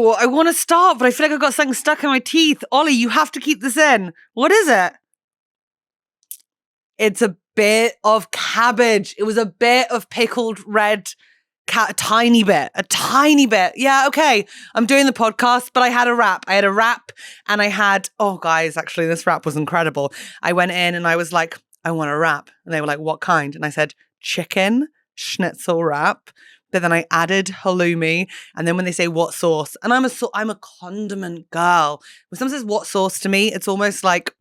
Oh, I want to start, but I feel like I've got something stuck in my teeth. Ollie, you have to keep this in. What is it? It's a bit of cabbage. It was a bit of pickled red a tiny bit. Yeah, okay. I'm doing the podcast, but I had a wrap. And I had, oh guys, actually this wrap was incredible. I went in and I was like, I want a wrap. And they were like, what kind? And I said, chicken schnitzel wrap. But then I added halloumi. And then when they say what sauce, and I'm a condiment girl. When someone says what sauce to me, it's almost like,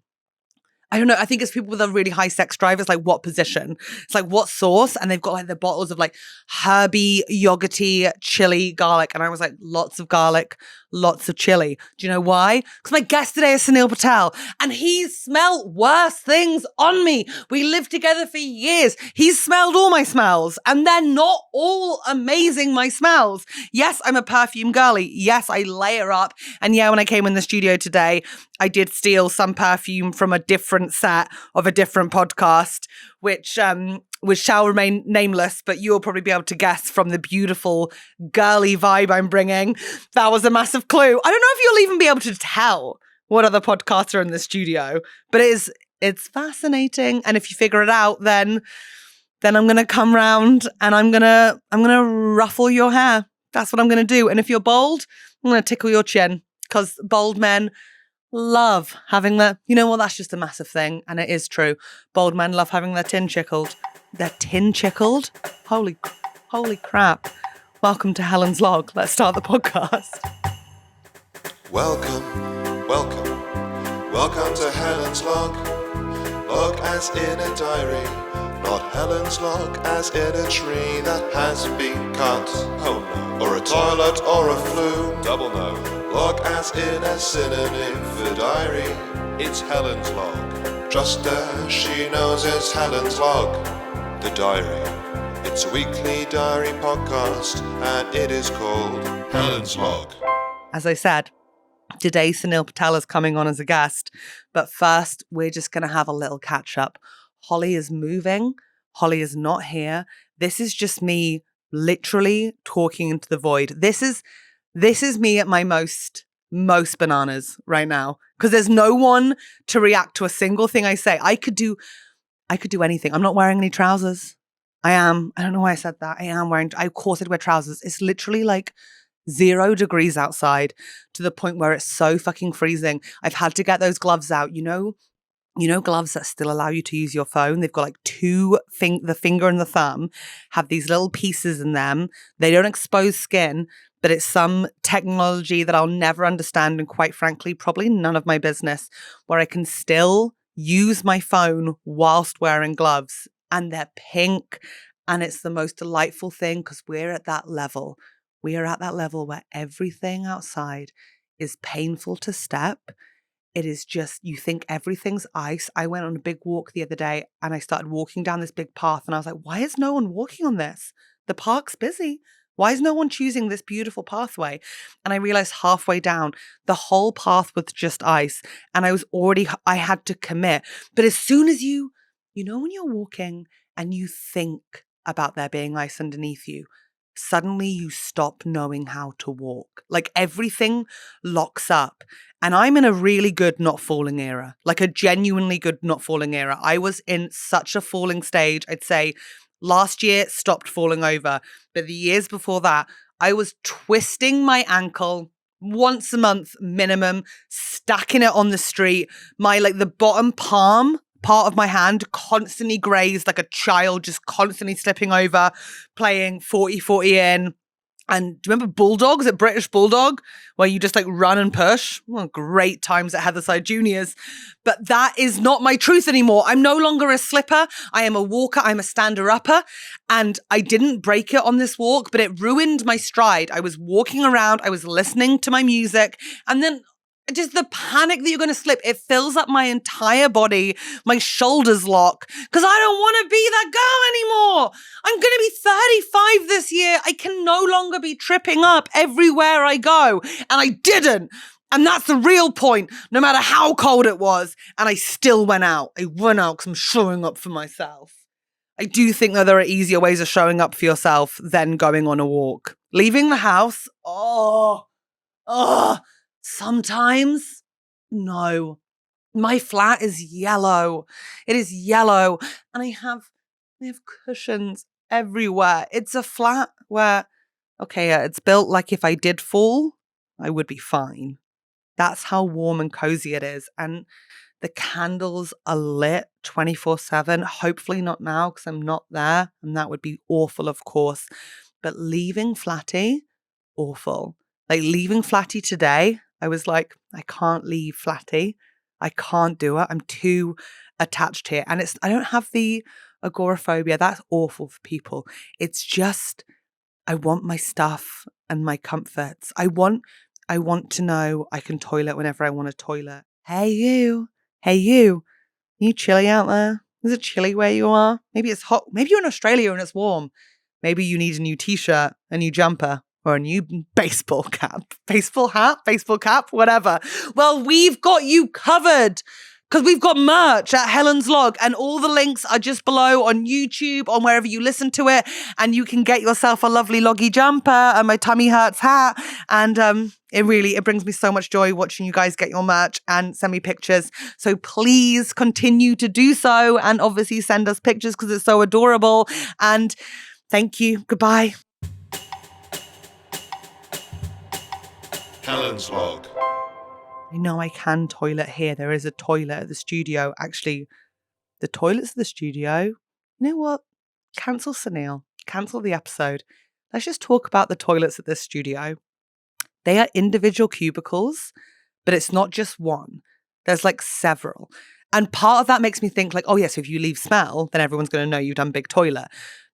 I don't know. I think it's people with a really high sex drive. It's like, what position? It's like, what sauce? And they've got like the bottles of like herby, yogurty, chili, garlic. And I was like, lots of garlic, lots of chili. Do you know why? Because my guest today is Sunil Patel and he's smelled worse things on me. We lived together for years. He's smelled all my smells and they're not all amazing, my smells. Yes, I'm a perfume girly. Yes, I layer up. And yeah, when I came in the studio today, I did steal some perfume from a different set of a different podcast, which shall remain nameless, but you'll probably be able to guess from the beautiful girly vibe I'm bringing. That was a massive clue. I don't know if you'll even be able to tell what other podcasts are in the studio, but it's fascinating. And if you figure it out, then I'm gonna come round and I'm gonna ruffle your hair. That's what I'm gonna do. And if you're bold, I'm gonna tickle your chin because bold men love having their, you know what, that's just a massive thing. And it is true. Bold men love having their tin chickled. Their tin chickled? Holy crap. Welcome to Helen's Log. Let's start the podcast. Welcome to Helen's Log. Log as in a diary, not Helen's log as in a tree that has been cut. Oh no. Or a toilet or a flu. Double no. Log as in a synonym for diary. It's Helen's log. Just as she knows it's Helen's log. The diary. It's a weekly diary podcast and it is called Helen's log. As I said, today Sunil Patel is coming on as a guest. But first, we're just going to have a little catch up. Holly is moving. Holly is not here. This is just me literally talking into the void. This is me at my most bananas right now because there's no one to react to a single thing I say. I could do anything. I'm not wearing any trousers. I don't know why I said that. Of course I'd wear trousers. It's literally like 0 degrees outside to the point where it's so fucking freezing. I've had to get those gloves out. You know gloves that still allow you to use your phone? They've got like the finger and the thumb have these little pieces in them. They don't expose skin, but it's some technology that I'll never understand and quite frankly, probably none of my business, where I can still use my phone whilst wearing gloves and they're pink and it's the most delightful thing because we're at that level. We are at that level where everything outside is painful to step. It is just, you think everything's ice. I went on a big walk the other day and I started walking down this big path and I was like, why is no one walking on this? The park's busy. Why is no one choosing this beautiful pathway? And I realized halfway down, the whole path was just ice. And I had to commit. But as soon as you know, when you're walking and you think about there being ice underneath you, suddenly you stop knowing how to walk. Like everything locks up. And I'm in a really good not falling era, like a genuinely good not falling era. I was in such a falling stage. I'd say last year stopped falling over. But the years before that, I was twisting my ankle once a month minimum, stacking it on the street. The bottom palm part of my hand constantly grazed like a child, just constantly slipping over, playing 40-40 in. And do you remember Bulldogs at British Bulldog, where you just like run and push? Well, great times at Heatherside Juniors. But that is not my truth anymore. I'm no longer a slipper. I am a walker. I'm a stander-upper. And I didn't break it on this walk, but it ruined my stride. I was walking around. I was listening to my music. And then just the panic that you're going to slip, it fills up my entire body. My shoulders lock because I don't want to be that girl anymore. I'm going to be 35 this year. I can no longer be tripping up everywhere I go. And I didn't. And that's the real point, no matter how cold it was. And I still went out. I went out because I'm showing up for myself. I do think that there are easier ways of showing up for yourself than going on a walk. Leaving the house, Ugh, sometimes, no. My flat is yellow. It is yellow. And I have cushions everywhere. It's a flat where, okay, it's built like if I did fall, I would be fine. That's how warm and cozy it is. And the candles are lit 24/7. Hopefully not now because I'm not there. And that would be awful, of course. But leaving Flatty, awful. Like leaving Flatty today, I was like, I can't leave Flatty. I can't do it. I'm too attached here. And I don't have the agoraphobia. That's awful for people. It's just, I want my stuff and my comforts. I want to know I can toilet whenever I want to toilet. Hey, you. You chilly out there? Is it chilly where you are? Maybe it's hot. Maybe you're in Australia and it's warm. Maybe you need a new t-shirt, a new jumper, or a new baseball cap, baseball hat, baseball cap, whatever. Well, we've got you covered because we've got merch at Helen's Log and all the links are just below on YouTube, on wherever you listen to it. And you can get yourself a lovely Loggy jumper and my Tummy Hurts hat. And it brings me so much joy watching you guys get your merch and send me pictures. So please continue to do so. And obviously send us pictures because it's so adorable. And thank you. Goodbye. Helen's Log. I know I can toilet here. There is a toilet at the studio. Actually, the toilets at the studio, you know what? Cancel Sunil. Cancel the episode. Let's just talk about the toilets at this studio. They are individual cubicles, but it's not just one. There's like several. And part of that makes me think like, oh yes, if you leave smell, then everyone's going to know you've done big toilet.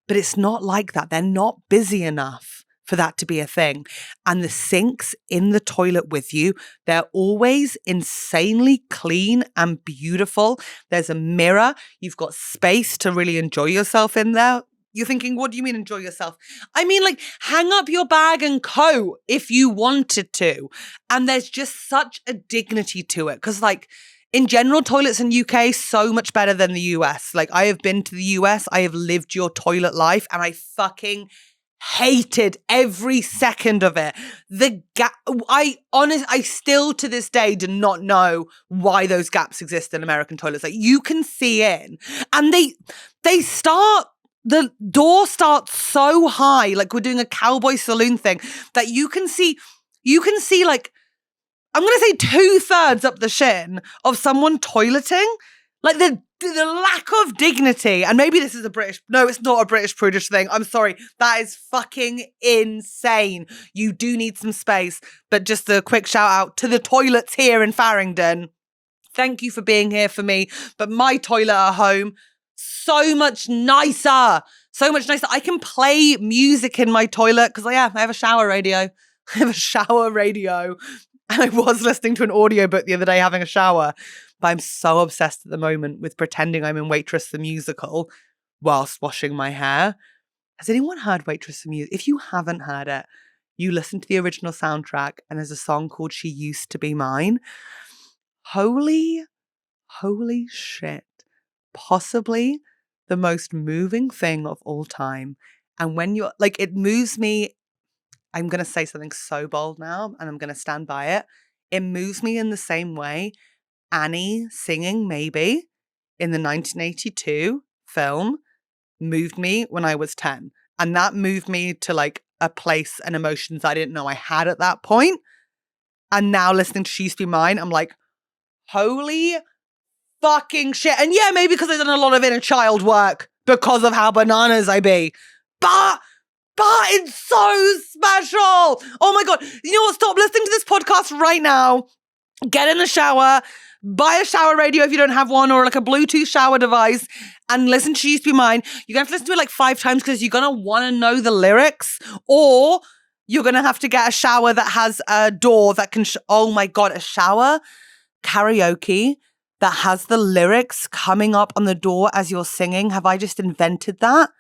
But it's not like that. They're not busy enough for that to be a thing. And the sinks in the toilet with you, they're always insanely clean and beautiful. There's a mirror. You've got space to really enjoy yourself in there. You're thinking, what do you mean enjoy yourself? I mean, like, hang up your bag and coat if you wanted to. And there's just such a dignity to it. Because, like, in general, toilets in UK, so much better than the US. Like, I have been to the US. I have lived your toilet life. And I fucking hated every second of it. I still to this day do not know why those gaps exist in American toilets. Like, you can see in, and the door starts so high, like we're doing a cowboy saloon thing, that you can see like, I'm going to say 2/3 up the shin of someone toileting. Like the lack of dignity. And maybe this is no, it's not a British prudish thing. I'm sorry. That is fucking insane. You do need some space. But just a quick shout out to the toilets here in Farringdon. Thank you for being here for me. But my toilet at home, so much nicer. So much nicer. I can play music in my toilet because I have a shower radio. And I was listening to an audiobook the other day having a shower. But I'm so obsessed at the moment with pretending I'm in Waitress the Musical whilst washing my hair. Has anyone heard Waitress the Musical? If you haven't heard it, you listen to the original soundtrack and there's a song called She Used to Be Mine. Holy shit. Possibly the most moving thing of all time. And when you're like, it moves me. I'm going to say something so bold now and I'm going to stand by it. It moves me in the same way Annie singing Maybe in the 1982 film moved me when I was 10. And that moved me to like a place and emotions I didn't know I had at that point. And now listening to She Used to Be Mine, I'm like, holy fucking shit. And yeah, maybe because I've done a lot of inner child work because of how bananas I be. But it's so special. Oh my God. You know what? Stop listening to this podcast right now. Get in the shower. Buy a shower radio if you don't have one, or like a Bluetooth shower device, and listen to She Used to Be Mine. You're going to have to listen to it like 5 times because you're going to want to know the lyrics, or you're going to have to get a shower that has a door that can, oh my God, a shower karaoke that has the lyrics coming up on the door as you're singing. Have I just invented that?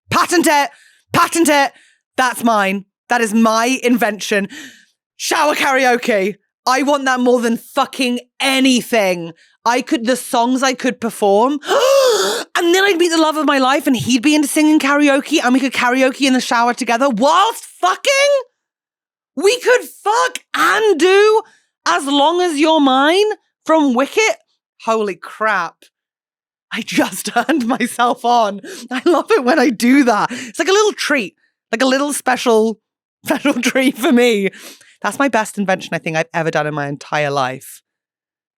Patent it. That's mine. That is my invention. Shower karaoke. I want that more than fucking anything. The songs I could perform. And then I'd meet the love of my life and he'd be into singing karaoke and we could karaoke in the shower together whilst fucking. We could fuck and As long as you're mine from Wicket? Holy crap. I just turned myself on. I love it when I do that. It's like a little treat, like a little special treat for me. That's my best invention I think I've ever done in my entire life.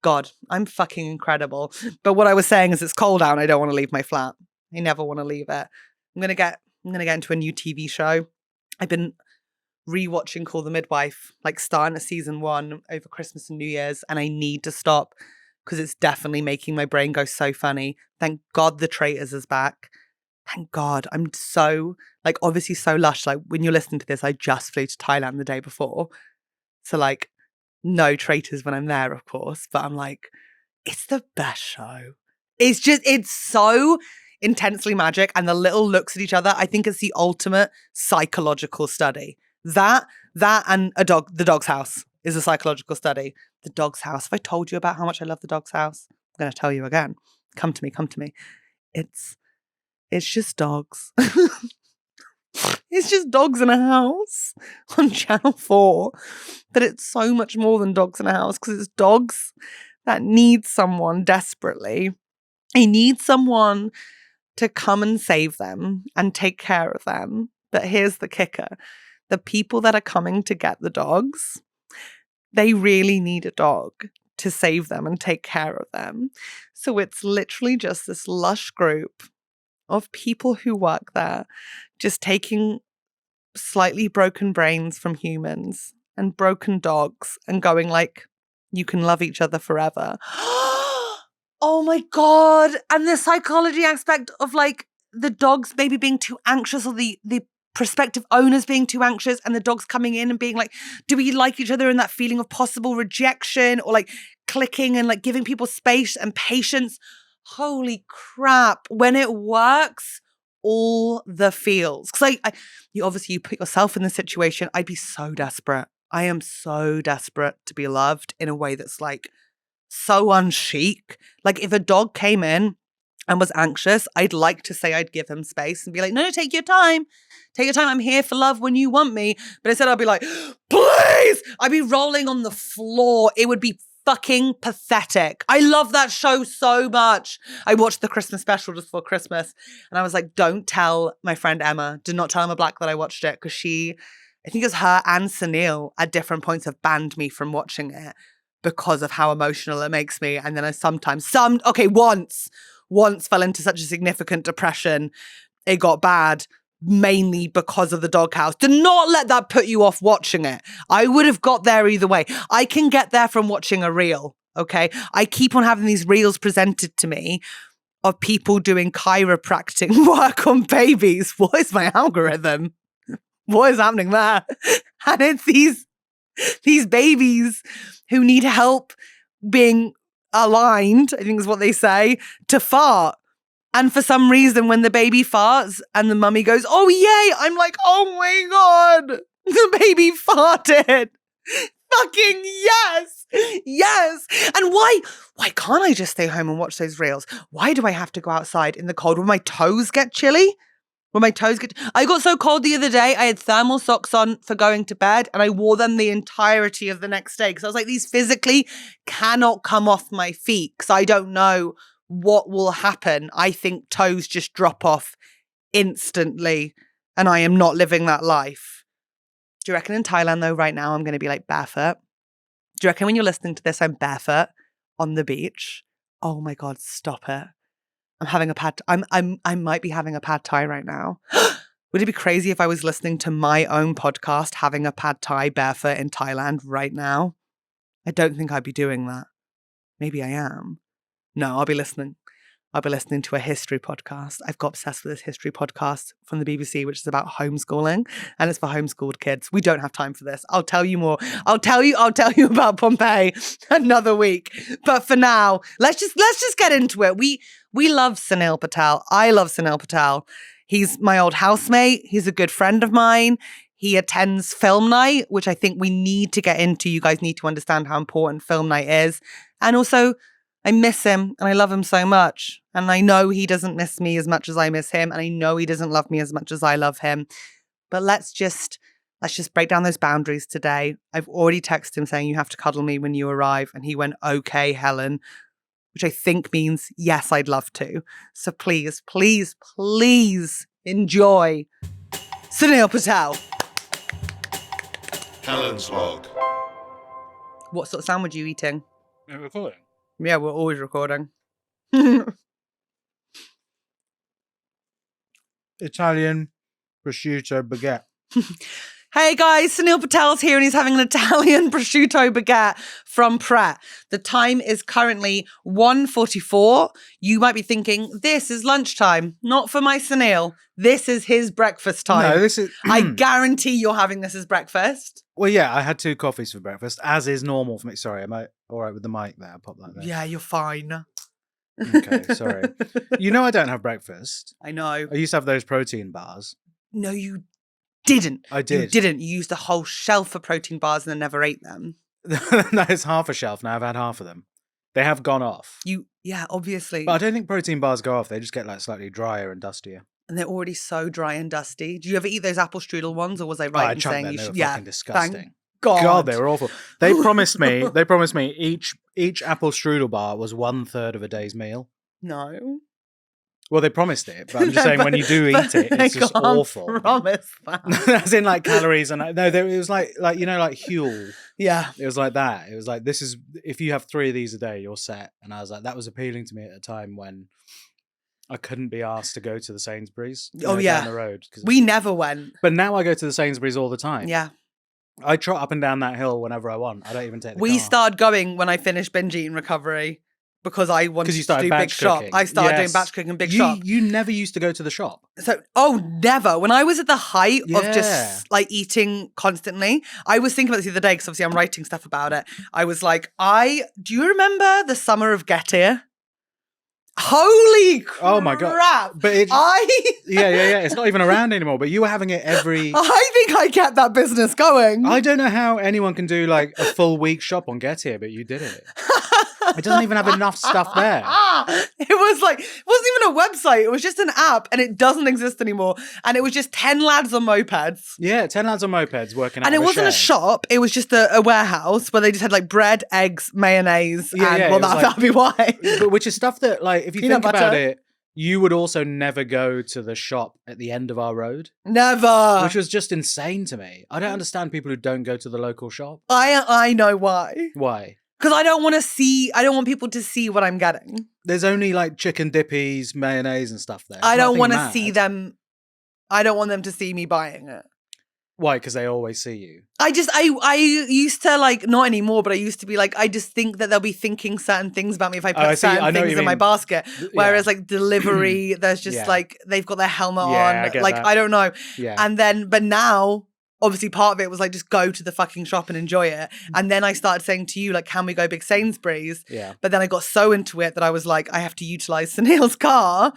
God, I'm fucking incredible. But what I was saying is it's cold out and I don't want to leave my flat. I never want to leave it. I'm gonna get into a new TV show. I've been rewatching Call the Midwife, like starting at season 1 over Christmas and New Year's, and I need to stop because it's definitely making my brain go so funny. Thank God The Traitors is back. Thank God. I'm so, like, obviously so lush. Like, when you're listening to this, I just flew to Thailand the day before. So, like, no traitors when I'm there, of course. But I'm like, it's the best show. It's so intensely magic. And the little looks at each other, I think it's the ultimate psychological study. That and The Dog's House is a psychological study. The Dog's House. Have I told you about how much I love The Dog's House? I'm going to tell you again. Come to me. It's just dogs. It's just dogs in a house on Channel 4. But it's so much more than dogs in a house because it's dogs that need someone desperately. They need someone to come and save them and take care of them. But here's the kicker. The people that are coming to get the dogs, they really need a dog to save them and take care of them. So it's literally just this lush group of people who work there, just taking slightly broken brains from humans and broken dogs and going like, you can love each other forever. Oh my God. And the psychology aspect of like the dogs maybe being too anxious or the prospective owners being too anxious and the dogs coming in and being like, do we like each other, and that feeling of possible rejection or like clicking and like giving people space and patience. Holy crap. When it works, all the feels. Because you put yourself in the situation. I'd be so desperate. I am so desperate to be loved in a way that's like so unchic. Like if a dog came in and was anxious, I'd like to say I'd give him space and be like, no, take your time. Take your time. I'm here for love when you want me. But instead I'd be like, please. I'd be rolling on the floor. It would be fucking pathetic. I love that show so much. I watched the Christmas special just before Christmas and I was like, don't tell my friend Emma, do not tell Emma Black that I watched it, because I think it's her and Sunil at different points have banned me from watching it because of how emotional it makes me. And then I once fell into such a significant depression, it got bad, mainly because of the doghouse. Do not let that put you off watching it. I would have got there either way. I can get there from watching a reel, okay? I keep on having these reels presented to me of people doing chiropractic work on babies. What is my algorithm? What is happening there? And it's these babies who need help being aligned, I think is what they say, to fart. And for some reason, when the baby farts and the mummy goes, oh, yay, I'm like, oh my God, the baby farted. Fucking yes. Yes. And why can't I just stay home and watch those reels? Why do I have to go outside in the cold? Will my toes get chilly? I got so cold the other day, I had thermal socks on for going to bed and I wore them the entirety of the next day because I was like, these physically cannot come off my feet because I don't know what will happen. I think toes just drop off instantly and I am not living that life. Do you reckon in Thailand though right now I'm going to be like barefoot? Do you reckon when you're listening to this I'm barefoot on the beach? Oh my God, stop it. I'm having a pad. I might be having a pad thai right now. Would it be crazy if I was listening to my own podcast having a pad thai barefoot in Thailand right now? I don't think I'd be doing that. Maybe I am. No, I'll be listening to a history podcast. I've got obsessed with this history podcast from the BBC, which is about homeschooling, and it's for homeschooled kids. We don't have time for this. I'll tell you more. I'll tell you about Pompeii another week. But for now, let's just get into it. We love Sunil Patel. I love Sunil Patel. He's my old housemate. He's a good friend of mine. He attends film night, which I think we need to get into. You guys need to understand how important film night is. And also, I miss him and I love him so much. And I know he doesn't miss me as much as I miss him. And I know he doesn't love me as much as I love him. But let's just Let's just break down those boundaries today. I've already texted him saying you have to cuddle me when you arrive. And he went, okay, Helen, which I think means, yes, I'd love to. So please, please, please enjoy Sunil Patel. Helen's log. What sort of sandwich are you eating? We're recording. Yeah, we're always recording. Italian prosciutto baguette. Hey guys, Sunil Patel's here and he's having an Italian prosciutto baguette from Pret. The time is currently 1:44. You might be thinking, this is lunchtime. Not for my Sunil. This is his breakfast time. No, this is... I guarantee you're having this as breakfast. Well, yeah, I had 2 coffees for breakfast, as is normal for me. Sorry, am I all right with the mic there? I'll pop that there. Yeah, you're fine. Okay, sorry. You know I don't have breakfast. I know. I used to have those protein bars. No, you didn't. I did. You didn't. You used a whole shelf of protein bars and then never ate them. That is half a shelf now. I've had half of them. They have gone off. Yeah, obviously. But I don't think protein bars go off. They just get like slightly drier and dustier. And they're already so dry and dusty. Do you ever eat those apple strudel ones, or was I right in saying you should? They were fucking disgusting. Thank God, they were awful. They promised me. They promised me each apple strudel bar was 1/3 of a day's meal. No. Well, they promised it, but I'm just saying when you do eat it, it's just awful. Promise that. As in like calories and no, it was like you know like Huel. Yeah. It was like that. It was like this is if you have 3 of these a day, you're set. And I was like, that was appealing to me at a time when I couldn't be asked to go to the Sainsbury's. Down the road. We never went. But now I go to the Sainsbury's all the time. Yeah. I trot up and down that hill whenever I want. I don't even take the car. We started going when I finished binge eating recovery because I wanted to do big shop. I started doing batch cooking big shop. You never used to go to the shop. So, never. When I was at the height of just like eating constantly, I was thinking about this the other day because obviously I'm writing stuff about it. I was like, do you remember the summer of Get Here? Holy crap. Oh my God. But yeah. It's not even around anymore, but you were having it every... I think I kept that business going. I don't know how anyone can do like a full week shop on Get Here, but you did it. It doesn't even have enough stuff there. It wasn't even a website. It was just an app and it doesn't exist anymore. And it was just 10 lads on mopeds. Yeah, 10 lads on mopeds working out and it wasn't a shop. It was just a warehouse where they just had like bread, eggs, mayonnaise. That'd be why. Which is stuff that like, if you think about it, you would also never go to the shop at the end of our road. Never. Which was just insane to me. I don't understand people who don't go to the local shop. I know why. Why? Because I don't want people to see what I'm getting. There's only like chicken dippies, mayonnaise and stuff there. I don't want to see them. I don't want them to see me buying it. Why? Because they always see you. I used to like, not anymore, but I used to be like, I just think that they'll be thinking certain things about me if I put certain things in my basket. Whereas like delivery, there's just like, they've got their helmet on. Like, I don't know. Yeah. But now, obviously part of it was like, just go to the fucking shop and enjoy it. And then I started saying to you, like, can we go big Sainsbury's? Yeah. But then I got so into it that I was like, I have to utilize Sunil's car.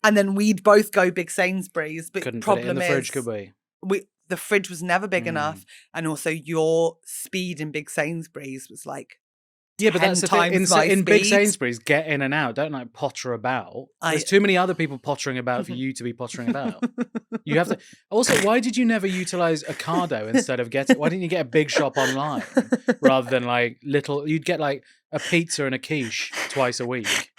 And then we'd both go big Sainsbury's. But couldn't put it in the fridge, could we? The fridge was never big enough. And also your speed in big Sainsbury's was like, yeah, but that's the thing. In big Sainsbury's, get in and out. Don't like potter about. There's too many other people pottering about for you to be pottering about. You have to. Also, why did you never utilize Ocado instead of why didn't you get a big shop online rather than like little? You'd get like a pizza and a quiche twice a week.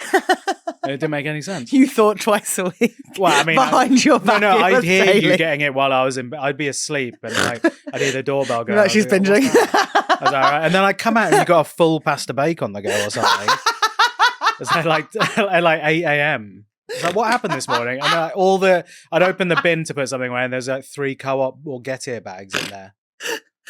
It didn't make any sense. You thought twice a week. Well, I mean, behind your back. No, I'd hear you getting it while I was in. I'd be asleep and like I'd hear the doorbell go. She's binging. I was like, all right. And then I come out and you got a full pasta bake on the go or something. It's like at like 8 a.m. It's like, what happened this morning? And I'd open the bin to put something away, and there's like 3 Co-op or Get Here bags in there.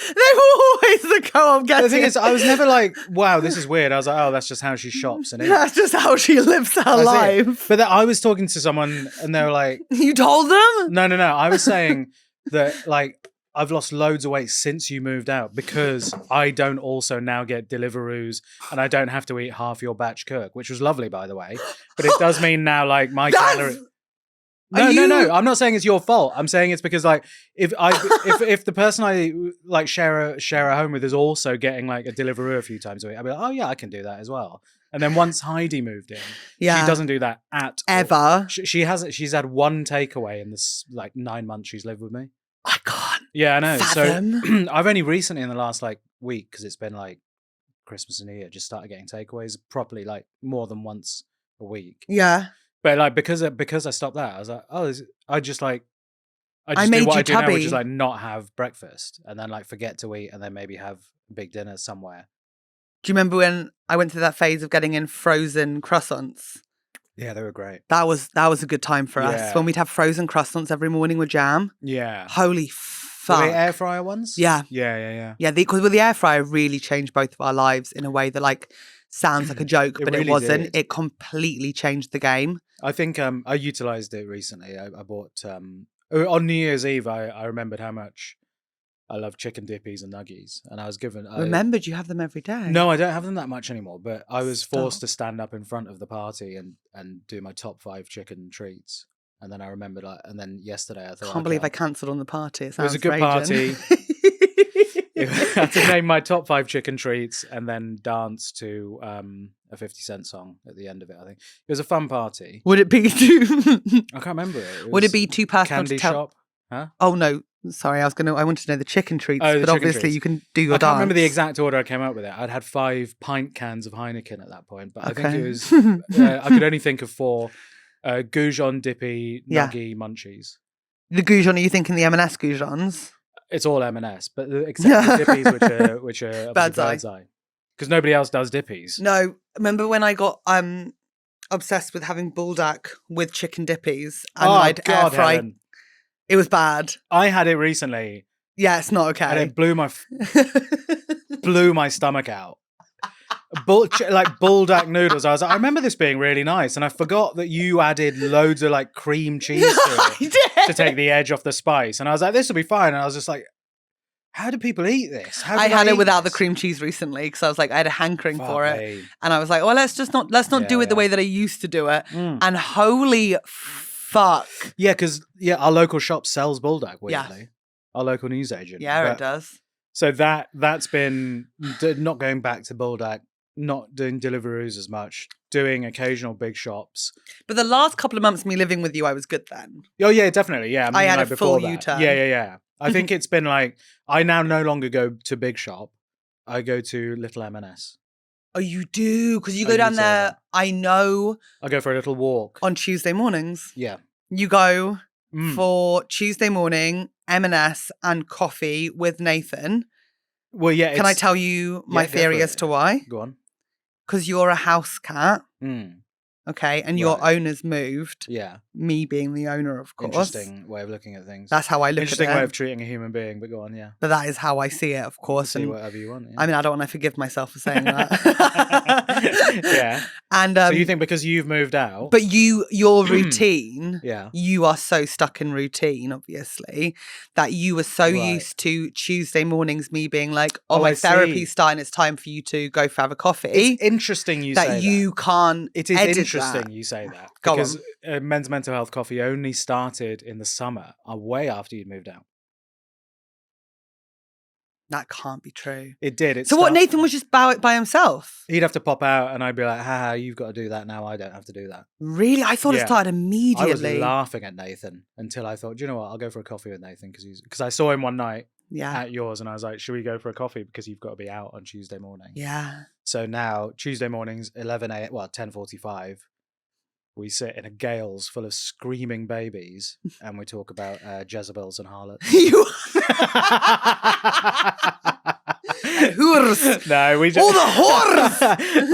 They were always the Co-op Get Here. The thing is, I was never like, wow, this is weird. I was like, oh, that's just how she shops. And that's just how she lives her life. But I was talking to someone, and they were like, you told them? No. I was saying that like, I've lost loads of weight since you moved out because I don't also now get Deliveroos and I don't have to eat half your batch cook, which was lovely, by the way. But it does mean now, like, my calorie... No. I'm not saying it's your fault. I'm saying it's because, like, if the person I like share a home with is also getting like a Deliveroo a few times a week, I'd be like, oh yeah, I can do that as well. And then once Heidi moved in, she doesn't do that at ever. All. She's had one takeaway in this like 9 months she's lived with me. I can't Yeah, I know. fathom. So I've only recently in the last like week, because it's been like Christmas and New Year, just started getting takeaways properly, like more than once a week. Yeah. But like because I stopped that, I was like, oh, I just I do made what you I do now, which tubby. is like not have breakfast and then like forget to eat and then maybe have a big dinner somewhere. Do you remember when I went through that phase of getting in frozen croissants? Yeah, they were great. That was a good time for us Yeah. when we'd have frozen croissants every morning with jam. Yeah. Holy Were fuck. they air fryer ones? Yeah. Yeah. Yeah, because with the air fryer really changed both of our lives in a way that like sounds like a joke, It but really it wasn't. did. It completely changed the game. I think I utilized it recently. I bought on New Year's Eve. I remembered how much I love chicken dippies and nuggies, and I was given. Remembered you have them every day. No, I don't have them that much anymore. But I was forced Stop. to stand up in front of the party and do my top 5 chicken treats. And then I remembered, and then yesterday I thought, Can't believe I cancelled on the party. It was a sounds good raging. I had to name my top 5 chicken treats and then dance to a 50 Cent song at the end of it. I think it was a fun party. Would it be too? I can't remember it. Would it be too personal Candy to tell? shop? Huh? Oh no, sorry. I wanted to know the chicken treats, Oh, the but chicken obviously treats. you can do your I dance. can't remember the exact order I came up with it. I'd had 5 pint cans of Heineken at that point, but I think it was. I could only think of 4 Goujon dippy Yeah. nuggy munchies. The goujon, are you thinking the M&S goujons? It's all M&S, but except the dippies, which are Bird's bird's eye, because nobody else does dippies. No, remember when I got obsessed with having buldak with chicken dippies and I'd air fry. Helen. It was bad. I had it recently, Yeah, it's not and okay. it blew my stomach out. Like buldak noodles. I was like, I remember this being really nice, and I forgot that you added loads of like cream cheese to I it did. to take the edge off the spice. And I was like, this will be fine. And I was just like, how do people eat this? How I can had it eat without the this? cream cheese recently because I was like, I had a hankering Fuck for it. me. And I was like, well, let's not do it the Yeah. way that I used to do it. Mm. And holy fuck. Yeah, because our local shop sells buldak. Yeah. Weirdly, our local newsagent. Yeah, But- it does. So that's been not going back to buldak, not doing Deliveroos as much, doing occasional big shops. But the last couple of months of me living with you, I was good then. Oh yeah, definitely. Yeah, I had like a full before that. U-turn. Yeah. I think it's been like I now no longer go to big shop. I go to little M&S. Oh, you do? Because you I go do down say there, that. I know, I go for a little walk. on Tuesday mornings. Yeah. You go Mm. for Tuesday morning, M&S and coffee with Nathan. Well, yeah. Can I tell you my Yeah, go theory for as it. to why? Go on. Because you're a house cat, Mm. okay, and your Right. owner's moved. Yeah. Me being the owner, of course. Interesting way of looking at things. That's how I look Interesting at way it. of treating a human being. But go on. Yeah. But that is how I see it, of course. Say And whatever you want. Yeah. I mean, I don't want to forgive myself for saying that. Yeah. And So you think because you've moved out? but your routine, yeah. you are so stuck in routine, obviously, that you were so Right. used to Tuesday mornings, me being like, oh, Oh, my I therapy's see. starting, it's time for you to go for have a coffee. It's interesting you say that you can't It is edit interesting that. you say that Go because men's mental health coffee only started in the summer, way after you'd moved out. That can't be true. It did. So what, Nathan was just by himself? He'd have to pop out, and I'd be like, "Ha, you've got to do that now. I don't have to do that." Really? I thought it Yeah. started I was immediately. laughing at Nathan until I thought, do you know what? I'll go for a coffee with Nathan because I saw him one night Yeah. at yours, and I was like, "Should we go for a coffee because you've got to be out on Tuesday morning?" Yeah. So now Tuesday mornings, 11 a.m. Well, 10:45. We sit in a gales full of screaming babies, and we talk about Jezebels and harlots. You whores. No, we just All the whores!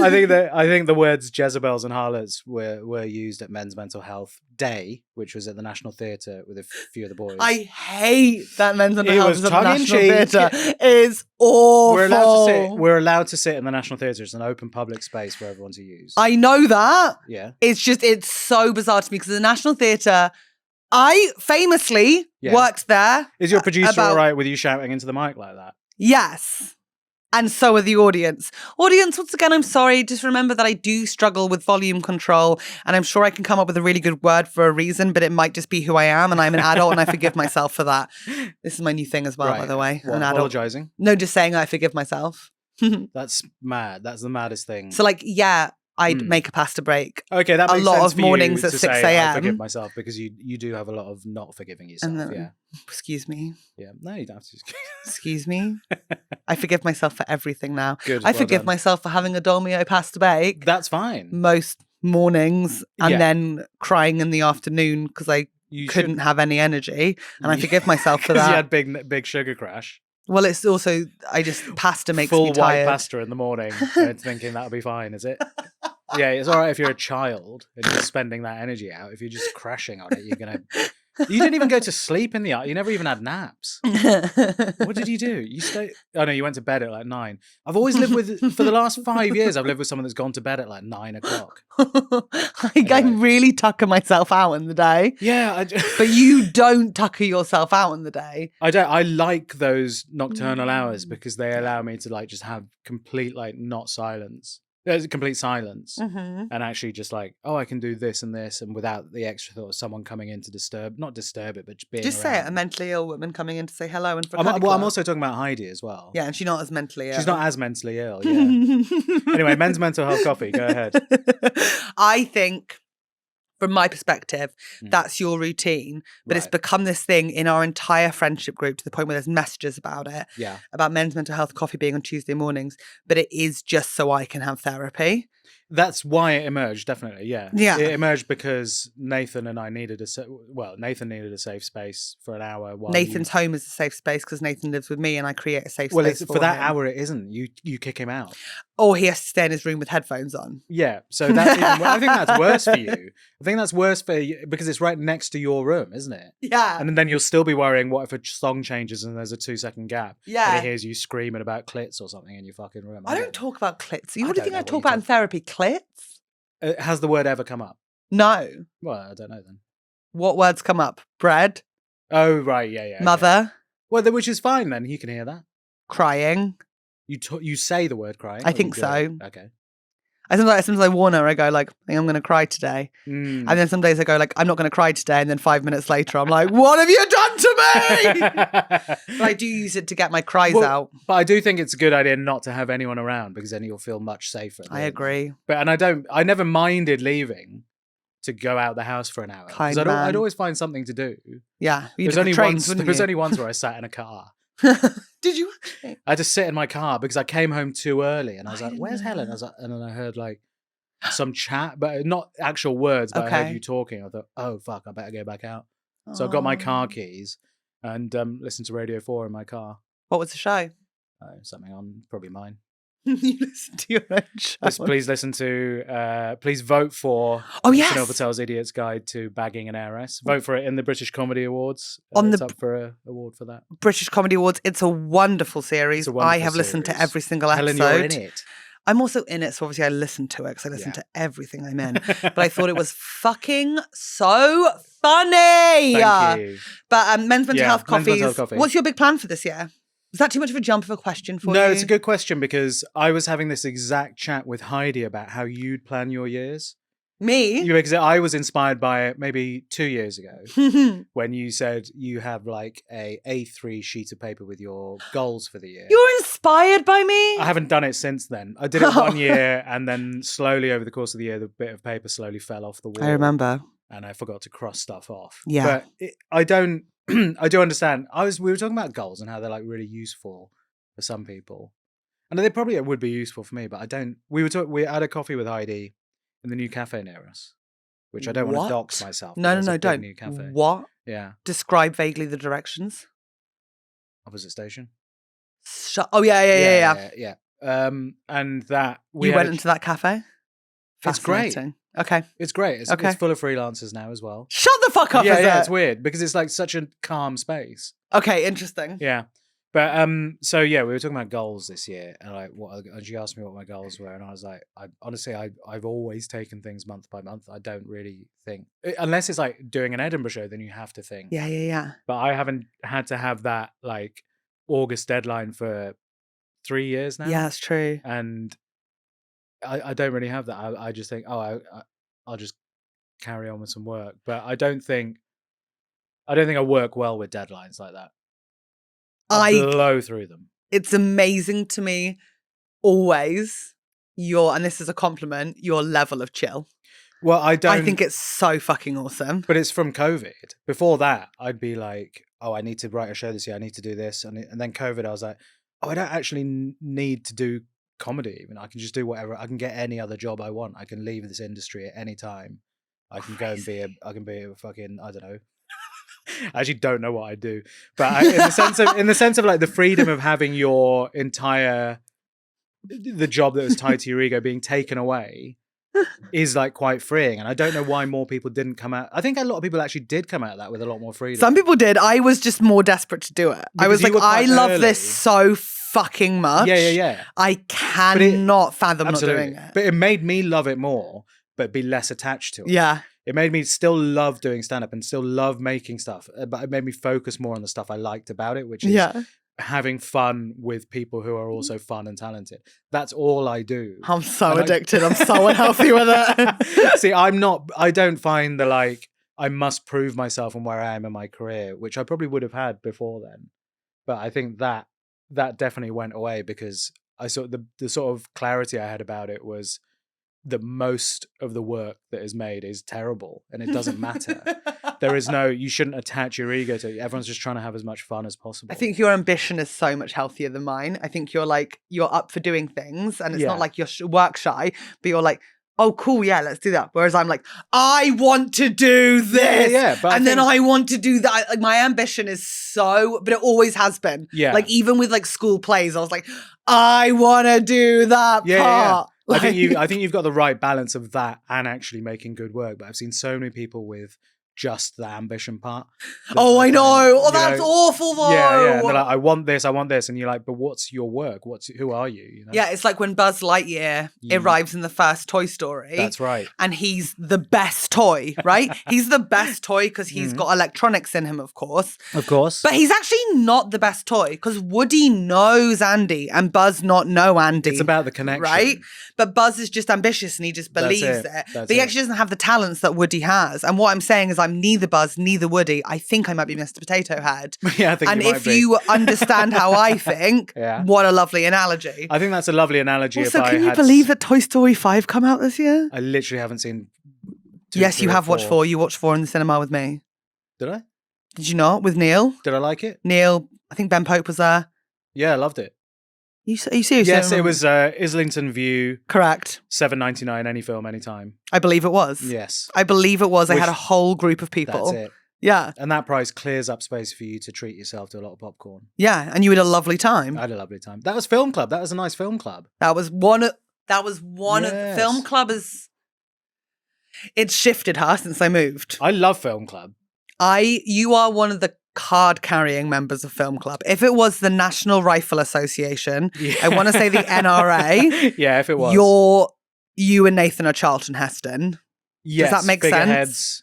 I think the words Jezebels and harlots were used at Men's Mental Health Day, which was at the National Theatre with a few of the boys. I hate that men's mental It health was is at the National tongue-in-cheek. Theatre. It's awful. We're allowed to sit in the National Theatre. It's an open public space for everyone to use. I know that. Yeah. It's so bizarre to me because the National Theatre, I famously Yeah. worked there. Is your producer about- all right with you shouting into the mic like that? Yes. And so are the audience. Audience, once again, I'm sorry. Just remember that I do struggle with volume control, and I'm sure I can come up with a really good word for a reason, but it might just be who I am, and I'm an adult, and I forgive myself for that. This is my new thing as well, by Right. the way. What, An adult. apologising? No, just saying I forgive myself. That's mad. That's the maddest thing. So, like, yeah, I'd make a pasta break. Okay, that a makes lot sense of for mornings you at to 6 say, I a.m. forgive myself, because you do have a lot of not forgiving yourself. And then, Yeah. excuse me. Yeah. No, you don't have to. Excuse me. I forgive myself for everything now. Good. I well forgive done. myself for having a dolmio pasta bake That's fine. most mornings and Yeah. then crying in the afternoon because I You couldn't have any energy. And I forgive myself for Because that. you had big sugar crash. Well, it's also, pasta makes Full me white tired. pasta in the morning and thinking that'll be fine, is it? Yeah, it's all right if you're a child and just spending that energy out. If you're just crashing on it, you're going to... You didn't even go to sleep in the... You never even had naps. What did you do? You stayed... Oh, no, you went to bed at like 9. I've always lived with... For the last 5 years, I've lived with someone that's gone to bed at like 9 o'clock. I really tucker myself out in the day. Yeah. But you don't tucker yourself out in the day. I don't. I like those nocturnal hours because they allow me to like just have complete like not silence. There's complete silence, and actually just like, oh, I can do this and this, and without the extra thought of someone coming in to not disturb it, but just being Just around. say it, a mentally ill woman coming in to say hello and for a I'm cuddle. also talking about Heidi as well. Yeah, and she's not as mentally ill. She's not as mentally ill. Yeah. Anyway, men's mental health coffee. Go ahead. I think, from my perspective, that's your routine, but it's become this thing in our entire friendship group to the point where there's messages about it. Yeah. About men's mental health coffee being on Tuesday mornings, but it is just so I can have therapy. That's why it emerged, definitely, yeah. Yeah. It emerged because Nathan and I needed Nathan needed a safe space for an hour. While Nathan's home is a safe space because Nathan lives with me and I create a safe space for that him. hour it isn't. You kick him out. Or he has to stay in his room with headphones on. Yeah, so that's I think that's worse for you. I think that's worse for you because it's right next to your room, isn't it? Yeah. And then you'll still be worrying, what if a song changes and there's a 2-second gap? Yeah. And he hears you screaming about clits or something in your fucking room. I don't talk about clits. What do you don't think know I what talk you about in talk- therapy? Clits? Has the word ever come up? No. Well, I don't know then. What words come up? Bread? Oh, right, yeah. Okay. Mother? Well, which is fine then. You can hear that. Crying? You say the word crying? I or think you do it? so. Okay. Sometimes I warn her, I go like, I think I'm going to cry today. And then some days I go like, I'm not going to cry today. And then 5 minutes later, I'm like, what have you done to me? But I do use it to get my cries out. But I do think it's a good idea not to have anyone around because then you'll feel much safer. I agree. But I never minded leaving to go out the house for an hour. Because I'd always find something to do. Yeah. There was only once where I sat in a car. Did you? I had to sit in my car because I came home too early and I was like, where's Helen? And then I heard like some chat, but not actual words, but I heard you talking. I thought, oh, fuck, I better go back out. So I got my car keys and listened to Radio 4 in my car. What was the show? Something on, probably mine. You listen to your own show. Please listen to, please vote for Sunil Patel's Idiot's Guide to Bagging an Heiress. Vote for it in the British Comedy Awards. It's up for an award for that. British Comedy Awards. It's a wonderful series. I have listened to every single episode. Helen, you're in it. I'm also in it, so obviously I listen to it because I listen to everything I'm in. But I thought it was fucking so funny. Thank you. But men's mental health men's mental coffees. health coffee. What's your big plan for this year? Is that too much of a jump of a question for you? No, it's a good question because I was having this exact chat with Heidi about how you'd plan your years. Me? Because I was inspired by it maybe 2 years ago when you said you have like a A3 sheet of paper with your goals for the year. You're inspired by me? I haven't done it since then. I did it 1 year and then slowly over the course of the year, the bit of paper slowly fell off the wall. I remember. And I forgot to cross stuff off. Yeah. But I don't, I do understand. We were talking about goals and how they're like really useful for some people. And they probably would be useful for me, but I don't. We had a coffee with Heidi in the new cafe near us, which I don't want to dox myself. No, don't. New cafe. What? Yeah. Describe vaguely the directions. Opposite station. Oh, yeah. And that you went into that cafe? It's great. Okay. It's great. It's full of freelancers now as well. Shut the fuck up, Yeah, it's weird because it's like such a calm space. Okay, interesting. Yeah. But so yeah, we were talking about goals this year, and and she asked me what my goals were, and I was like, I've always taken things month by month. I don't really think, unless it's like doing an Edinburgh show, then you have to think. Yeah. But I haven't had to have that like August deadline for 3 years now. Yeah, that's true. And I don't really have that. I just think, I'll just carry on with some work. But I don't think I work well with deadlines like that. I blow through them. It's amazing to me always and this is a compliment, your level of chill. Well, I think it's so fucking awesome. But it's from COVID. Before that, I'd be like, oh, I need to write a show this year. I need to do this. And then COVID, I was like, oh, I don't actually need to do comedy. I mean, I can just do whatever. I can get any other job I want. I can leave this industry at any time. I can go and be a fucking, I don't know. I actually don't know what I do. But in the sense of like the freedom of having your entire, the job that was tied to your ego being taken away is like quite freeing. And I don't know why more people didn't come out. I think a lot of people actually did come out of that with a lot more freedom. Some people did. I was just more desperate to do it. Because I was like, I love early. this so fucking much. Yeah. I cannot fathom absolutely. not doing it. But it made me love it more, but be less attached to it. Yeah. It made me still love doing stand-up and still love making stuff. But it made me focus more on the stuff I liked about it, which is having fun with people who are also fun and talented. That's all I do. I'm so addicted. I'm so unhealthy with it. See, I don't find the like, I must prove myself and where I am in my career, which I probably would have had before then. But I think that definitely went away because I saw the sort of clarity I had about it was that most of the work that is made is terrible and it doesn't matter. There is you shouldn't attach your ego to it. Everyone's just trying to have as much fun as possible. I think your ambition is so much healthier than mine. I think you're up for doing things and it's not like you're work shy, but you're like, oh, cool, yeah, let's do that. Whereas I'm like, I want to do this. Yeah, but then I want to do that. Like my ambition is but it always has been. Yeah. Like even with like school plays, I was like, I want to do that part. Yeah. Like, I think you've got the right balance of that and actually making good work. But I've seen so many people with just the ambition part. Oh, I know. Oh, that's awful though. Yeah. And they're like, I want this. And you're like, but what's your work? Who are you? You know? Yeah, it's like when Buzz Lightyear arrives in the first Toy Story. That's right. And he's the best toy, right? He's the best toy because he's got electronics in him, of course. Of course. But he's actually not the best toy because Woody knows Andy and Buzz not know Andy. It's about the connection. Right? But Buzz is just ambitious and he just believes it. But he actually doesn't have the talents that Woody has. And what I'm saying is I'm neither Buzz, neither Woody. I think I might be Mr. Potato Head. Yeah, I think and you might if be. you understand how I think, what a lovely analogy. I think that's a lovely analogy. Also, can you believe that Toy Story 5 come out this year? I literally haven't seen 2, Yes, 3, you or have 4. watched 4. You watched 4 in the cinema with me. Did I? Did you not? With Neil? Did I like it? Neil, I think Ben Pope was there. Yeah, I loved it. Are you serious? Yes, it was Islington View. Correct. $7.99, any film, anytime. I believe it was. Yes. I believe it was. They had a whole group of people. That's it. Yeah. And that price clears up space for you to treat yourself to a lot of popcorn. Yeah, and you had a lovely time. I had a lovely time. That was Film Club. That was a nice film club. That was one of the Film Club it's shifted her since I moved. I love Film Club. You are one of the card-carrying members of Film Club. If it was the National Rifle Association, I want to say the NRA. Yeah, if it was. You and Nathan are Charlton Heston. Yes, does that make sense?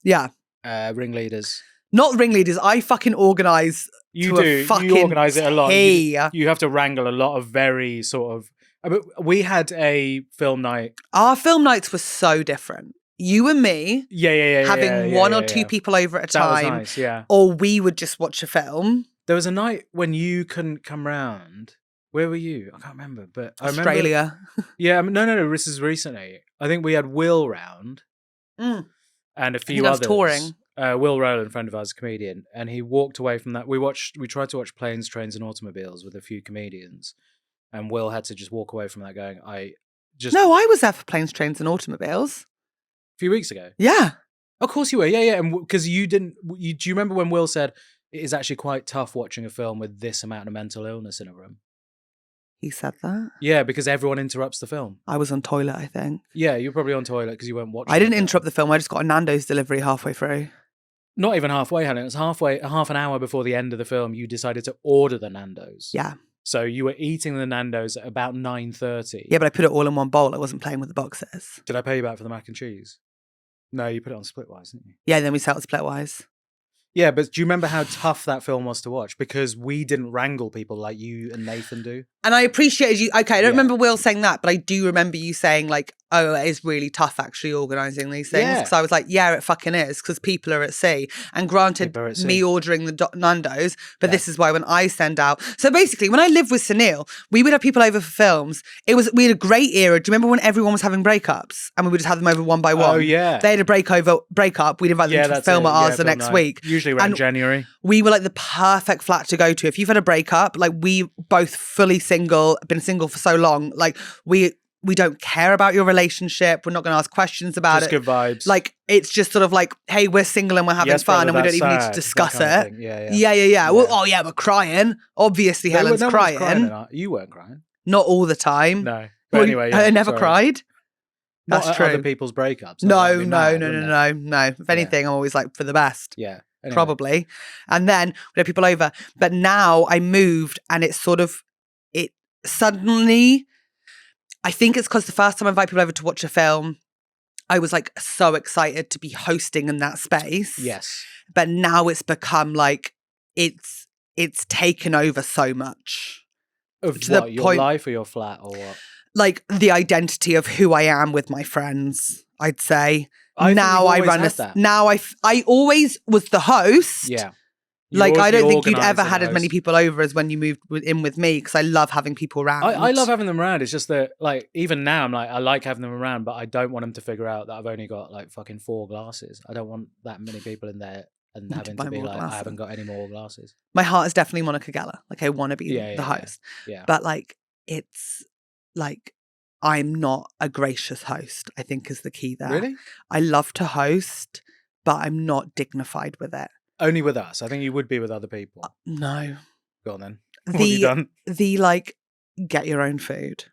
Yeah. Ringleaders. Not ringleaders. I fucking organise. You organise it a lot. You have to wrangle a lot of very sort of. I mean, we had a film night. Our film nights were so different. You and me, having one or two people over at a time, that was nice, yeah. Or we would just watch a film. There was a night when you couldn't come round. Where were you? I can't remember, but Australia. Yeah, no. This is recently. I think we had Will round, and a few others. Touring. Will Rowland, friend of ours, comedian, and he walked away from that. We tried to watch Planes, Trains, and Automobiles with a few comedians, and Will had to just walk away from that going, No, I was there for Planes, Trains, and Automobiles. A few weeks ago. Yeah. Of course you were. Yeah. And because you didn't, do you remember when Will said it is actually quite tough watching a film with this amount of mental illness in a room? He said that? Yeah, because everyone interrupts the film. I was on toilet, I think. Yeah, you're probably on toilet because you weren't watching. I didn't interrupt the film. I just got a Nando's delivery halfway through. Not even halfway, Helen. It was half an hour before the end of the film. You decided to order the Nando's. Yeah. So you were eating the Nando's at about 9:30. Yeah, but I put it all in one bowl. I wasn't playing with the boxes. Did I pay you back for the mac and cheese? No, you put it on Splitwise, didn't you? Yeah, then we settled Splitwise. Yeah, but do you remember how tough that film was to watch? Because we didn't wrangle people like you and Nathan do. And I appreciated you. Okay, I don't remember Will saying that, but I do remember you saying, like, oh, it is really tough actually organising these things. Yeah. Because I was like, yeah, it fucking is, because people are at sea. And granted, People are at sea. me ordering the Nando's, but Yeah. this is why when I send out. So basically, when I lived with Sunil, we would have people over for films. We had a great era. Do you remember when everyone was having breakups and we would just have them over one by one? Oh, yeah. They had a breakup. We'd invite them to film at ours the film next night. week. Usually around And January. we were like the perfect flat to go to. If you've had a breakup, like we both fully single, been single for so long, like we don't care about your relationship. We're not going to ask questions about Just it. good vibes. Like, it's just sort of like, hey, we're single and we're having Yes, fun brother, and we don't that's even need to sad, discuss that kind of it. thing. Yeah. Yeah. Well, oh yeah, we're crying. Obviously, No Helen's one was crying. You weren't crying. Not all the time. No. But Well, anyway, I yeah, never sorry. cried. Not That's at true. other people's breakups. No. That'd be mad, wouldn't it? No. If anything, I'm always like for the best. Yeah. Anyway. Probably. And then we had people over. But now I moved and it's sort of, it suddenly, I think it's because the first time I invite people over to watch a film, I was like so excited to be hosting in that space. Yes. But now it's become like, it's taken over so much. Of To the what? Your point- life or your flat or what? Like the identity of who I am with my friends, I'd say. I think now you've I always run had that. Now I always was the host. Yeah. Like, I don't think you'd organised ever the had as many host. people over as when you moved in with me, because I love having people around. I love having them around. It's just that, like, even now, I'm like, I like having them around, but I don't want them to figure out that I've only got like fucking 4 glasses. I don't want that many people in there and having buy to be more like, glasses. I haven't got any more glasses. My heart is definitely Monica Geller. Like, I want to be Yeah, the yeah, host. Yeah. But like, it's like, I'm not a gracious host, I think is the key there. Really? I love to host, but I'm not dignified with it. Only with us. I think you would be with other people. No. Go on then. What have you done? The like, get your own food.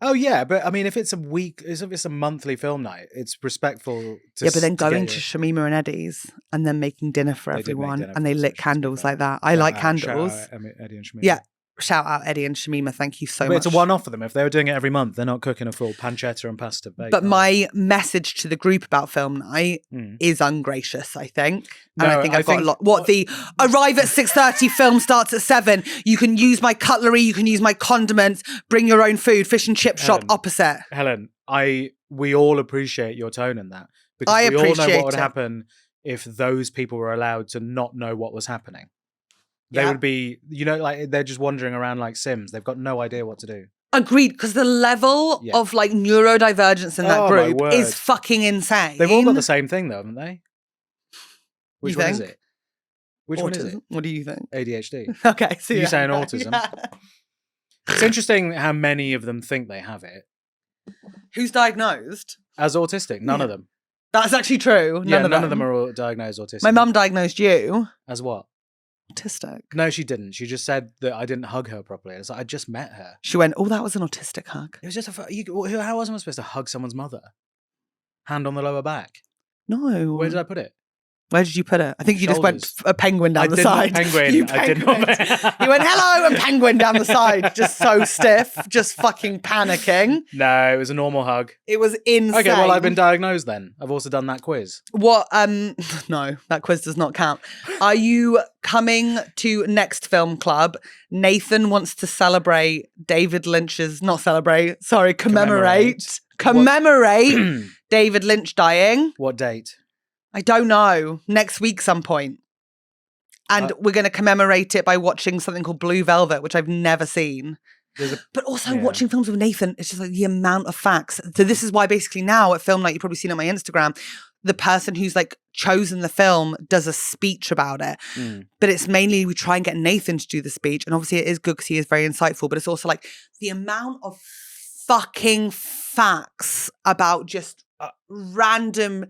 Oh yeah, but I mean, if it's a monthly film night, it's respectful. To Yeah, but then to get going your- to Shamima and Eddie's and then making dinner for They did make everyone, dinner and for they us, lit actually, to be candles fair. like that. I Shout like out- candles. shout out Eddie and Shemina. Yeah. Shout out Eddie and Shamima. Thank you so But much. it's a one-off for them. If they were doing it every month, they're not cooking a full pancetta and pasta bake. But are my message to the group about film night Mm. is ungracious, I think. And No, I think I I've got a think- lot. What, the arrive at 6:30, film starts at 7. You can use my cutlery, you can use my condiments, bring your own food, fish and chip shop Helen. opposite. Helen, we all appreciate your tone in that, because I we all know appreciate what would it. happen if those people were allowed to not know what was happening. They Yeah. would be, like they're just wandering around like Sims. They've got no idea what to do. Agreed, because the level Yeah. of like neurodivergence in that Oh, my group word. is fucking insane. They've all got the same thing though, haven't they? Which You one is think? it? Which one is it? Autism. What do you think? ADHD. Okay, so You yeah. saying autism? Yeah. It's interesting how many of them think they have it Who's diagnosed? as autistic. None of them. That's actually true. None of them are all diagnosed autistic. My mum diagnosed you As what? autistic. No, she didn't. She just said that I didn't hug her properly. It's like, I just met her. She went, oh, that was an autistic hug. It was just how was I supposed to hug someone's mother? Hand on the lower back. No. Where did I put it? Where did you put it? I think you just went Shoulders. a penguin down I the did not side. penguin. You I did not penguined. You went, hello, and penguin down the side. Just so stiff. Just fucking panicking. No, it was a normal hug. It was insane. Okay, well, I've been diagnosed then. I've also done that quiz. What? No, that quiz does not count. Are you coming to next film club? Nathan wants to celebrate David Lynch's, commemorate David Lynch dying. What date? I don't know. Next week, some point. And we're going to commemorate it by watching something called Blue Velvet, which I've never seen. But also Yeah. watching films with Nathan, it's just like the amount of facts. So this is why basically now at Film Night, you've probably seen it on my Instagram, the person who's like chosen the film does a speech about it. Mm. But it's mainly we try and get Nathan to do the speech. And obviously it is good because he is very insightful. But it's also like the amount of fucking facts about just random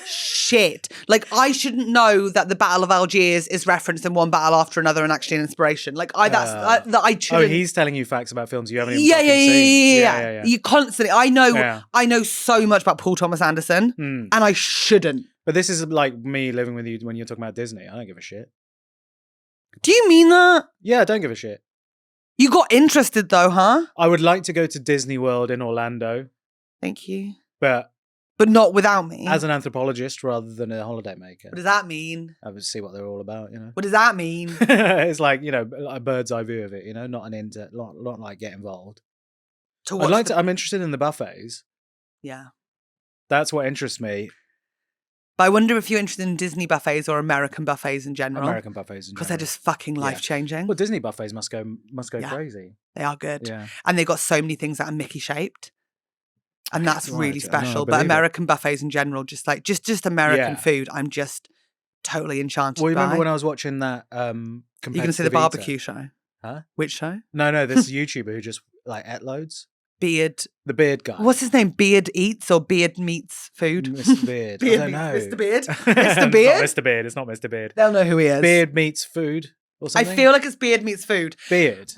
shit. Like, I shouldn't know that the Battle of Algiers is referenced in one battle after another and actually an inspiration. Like, I Oh, shouldn't. he's telling you facts about films you haven't even Yeah. fucking seen. Yeah. You constantly. I know. Yeah. I know so much about Paul Thomas Anderson, Mm. and I shouldn't. But this is like me living with you when you're talking about Disney. I don't give a shit. Do you mean that? Yeah, I don't give a shit. You got interested though, huh? I would like to go to Disney World in Orlando, Thank you. but But not without me. as an anthropologist rather than a holiday maker. What does that mean? I would see what they're all about, What does that mean? It's like, a bird's eye view of it, not like get involved. To I'm interested in the buffets. Yeah. That's what interests me. But I wonder if you're interested in Disney buffets or American buffets in general. American buffets in Because they're general. just fucking life-changing. Well, Disney buffets must go Yeah. crazy. They are good. Yeah. And they've got so many things that are Mickey-shaped. And that's Right. really No, I special. But believe it. American buffets in general, just like, just American Yeah. food, I'm just totally enchanted Well, you by. remember when I was watching that You're going to see Competitive the barbecue Eater? show? Huh? Which show? No, this YouTuber who just like ate loads. Beard. The beard guy. What's his name? Beard Eats or Beard Meets Food? Mr. Beard. Beard I don't Meets know. Mr. Beard? It's Mr. Beard? not Mr. Beard. It's not Mr. Beard. They'll know who he is. Beard meets food or I something. feel like it's Beard Meets Food. Beard.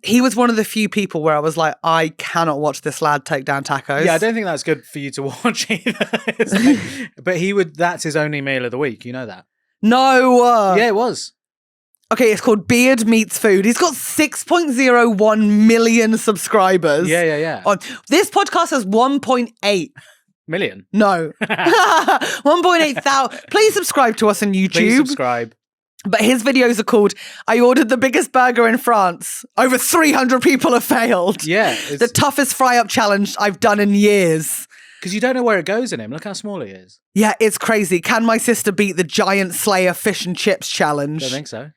He was one of the few people where I was like, I cannot watch this lad take down tacos. Yeah, I don't think that's good for you to watch either. It's like- but that's his only meal of the week. You know that? No. Yeah, it was. Okay, it's called Beard Meets Food. He's got 6.01 million subscribers. Yeah. This podcast has 1.8. Million. No. 1.8 thousand. Please subscribe to us on YouTube. Please subscribe. But his videos are called, I ordered the biggest burger in France. Over 300 people have failed. Yeah. The toughest fry-up challenge I've done in years. Because you don't know where it goes in him. Look how small he is. Yeah, it's crazy. Can my sister beat the giant Slayer fish and chips challenge? Don't think so.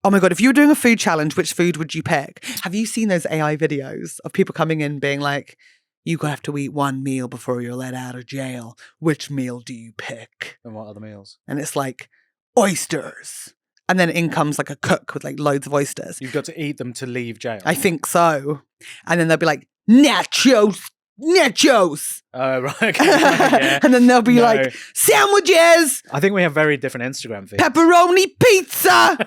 Oh my God, if you were doing a food challenge, which food would you pick? Have you seen those AI videos of people coming in being like, you have to eat one meal before you're let out of jail. Which meal do you pick? And what other meals? And it's like, oysters. And then in comes like a cook with like loads of oysters. You've got to eat them to leave jail. I think so. And then they'll be like, nachos. Oh, right. Okay, yeah. And then they'll be No. like, sandwiches, I think we have very different Instagram feeds. pepperoni pizza.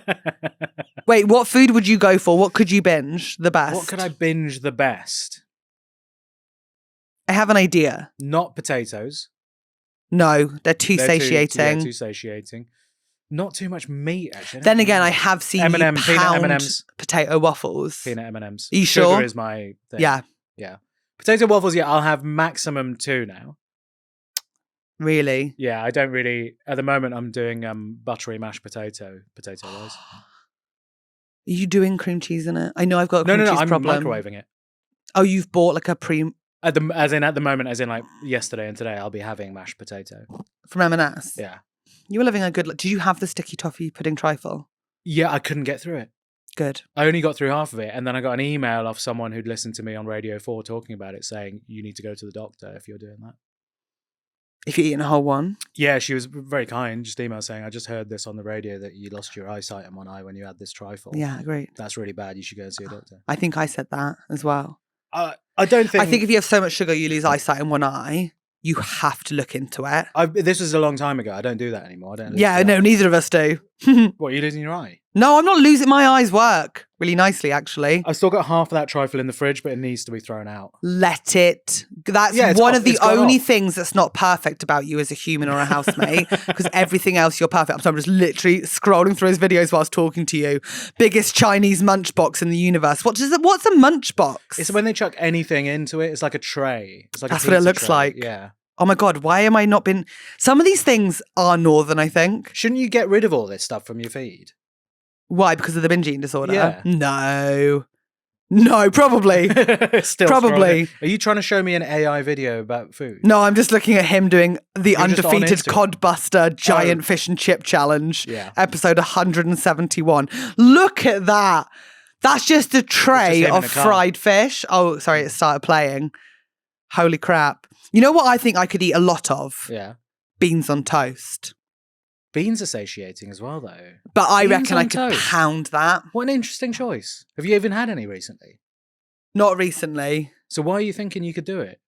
Wait, what food would you go for? What could you binge the best? What could I binge the best? I have an idea. Not potatoes. No, they're too They're satiating. Too satiating. Not too much meat, actually. Then again, I have seen you M&M, peanut pound M&Ms. potato waffles. Peanut M&Ms. Are you Sugar sure? is my thing. Yeah, Yeah. Potato waffles, yeah, I'll have maximum 2 now. really. Yeah, I don't really... At the moment, I'm doing buttery mashed potato wise. Are you doing cream cheese in it? I know I've got a No, cream cheese I'm problem. microwaving it. Oh, you've bought like a pre At the moment, as in like yesterday and today, I'll be having mashed potato. from M&S. Yeah. You were living a good. Did you have the sticky toffee pudding trifle? Yeah, I couldn't get through it. Good. I only got through half of it, and then I got an email off someone who'd listened to me on Radio 4 talking about it, saying, you need to go to the doctor if you're doing that. If you're eating a whole one. Yeah, she was very kind, just emailed saying, I just heard this on the radio that you lost your eyesight in one eye when you had this trifle. Yeah, great. That's really bad. You should go and see a doctor. I think I said that as well. I don't think... I think if you have so much sugar, you lose eyesight in one eye. You have to look into it. This was a long time ago. I don't do that anymore. I don't. lose Yeah, that. no, neither of us do. What, are you losing your eye? No, I'm not losing. My eyes work really nicely, actually. I've still got half of that trifle in the fridge, but it needs to be thrown out. Let it. That's Yeah, it's one off. of the It's gone only off. things that's not perfect about you as a human or a housemate, because everything else you're perfect. So I'm just literally scrolling through his videos whilst talking to you. Biggest Chinese munch box in the universe. What's a munch box? It's when they chuck anything into it. It's like a tray. It's like That's a what it pizza looks tray. like. Yeah. Oh my God, why am I not been... Some of these things are northern, I think. Shouldn't you get rid of all this stuff from your feed? Why? Because of the binge eating disorder? Yeah. No, probably. Still Probably. scrolling. Are you trying to show me an AI video about food? No, I'm just looking at him doing the You're just on undefeated Instagram. Codbuster giant fish and chip challenge. Yeah. Episode 171. Look at that. That's just a tray him in of a car. fried fish. Oh, sorry, it started playing. Holy crap. You know what I think I could eat a lot of? Yeah. Beans on toast. Beans are satiating as well, though. But I Beans reckon I on could toast. pound that. What an interesting choice. Have you even had any recently? Not recently. So why are you thinking you could do it?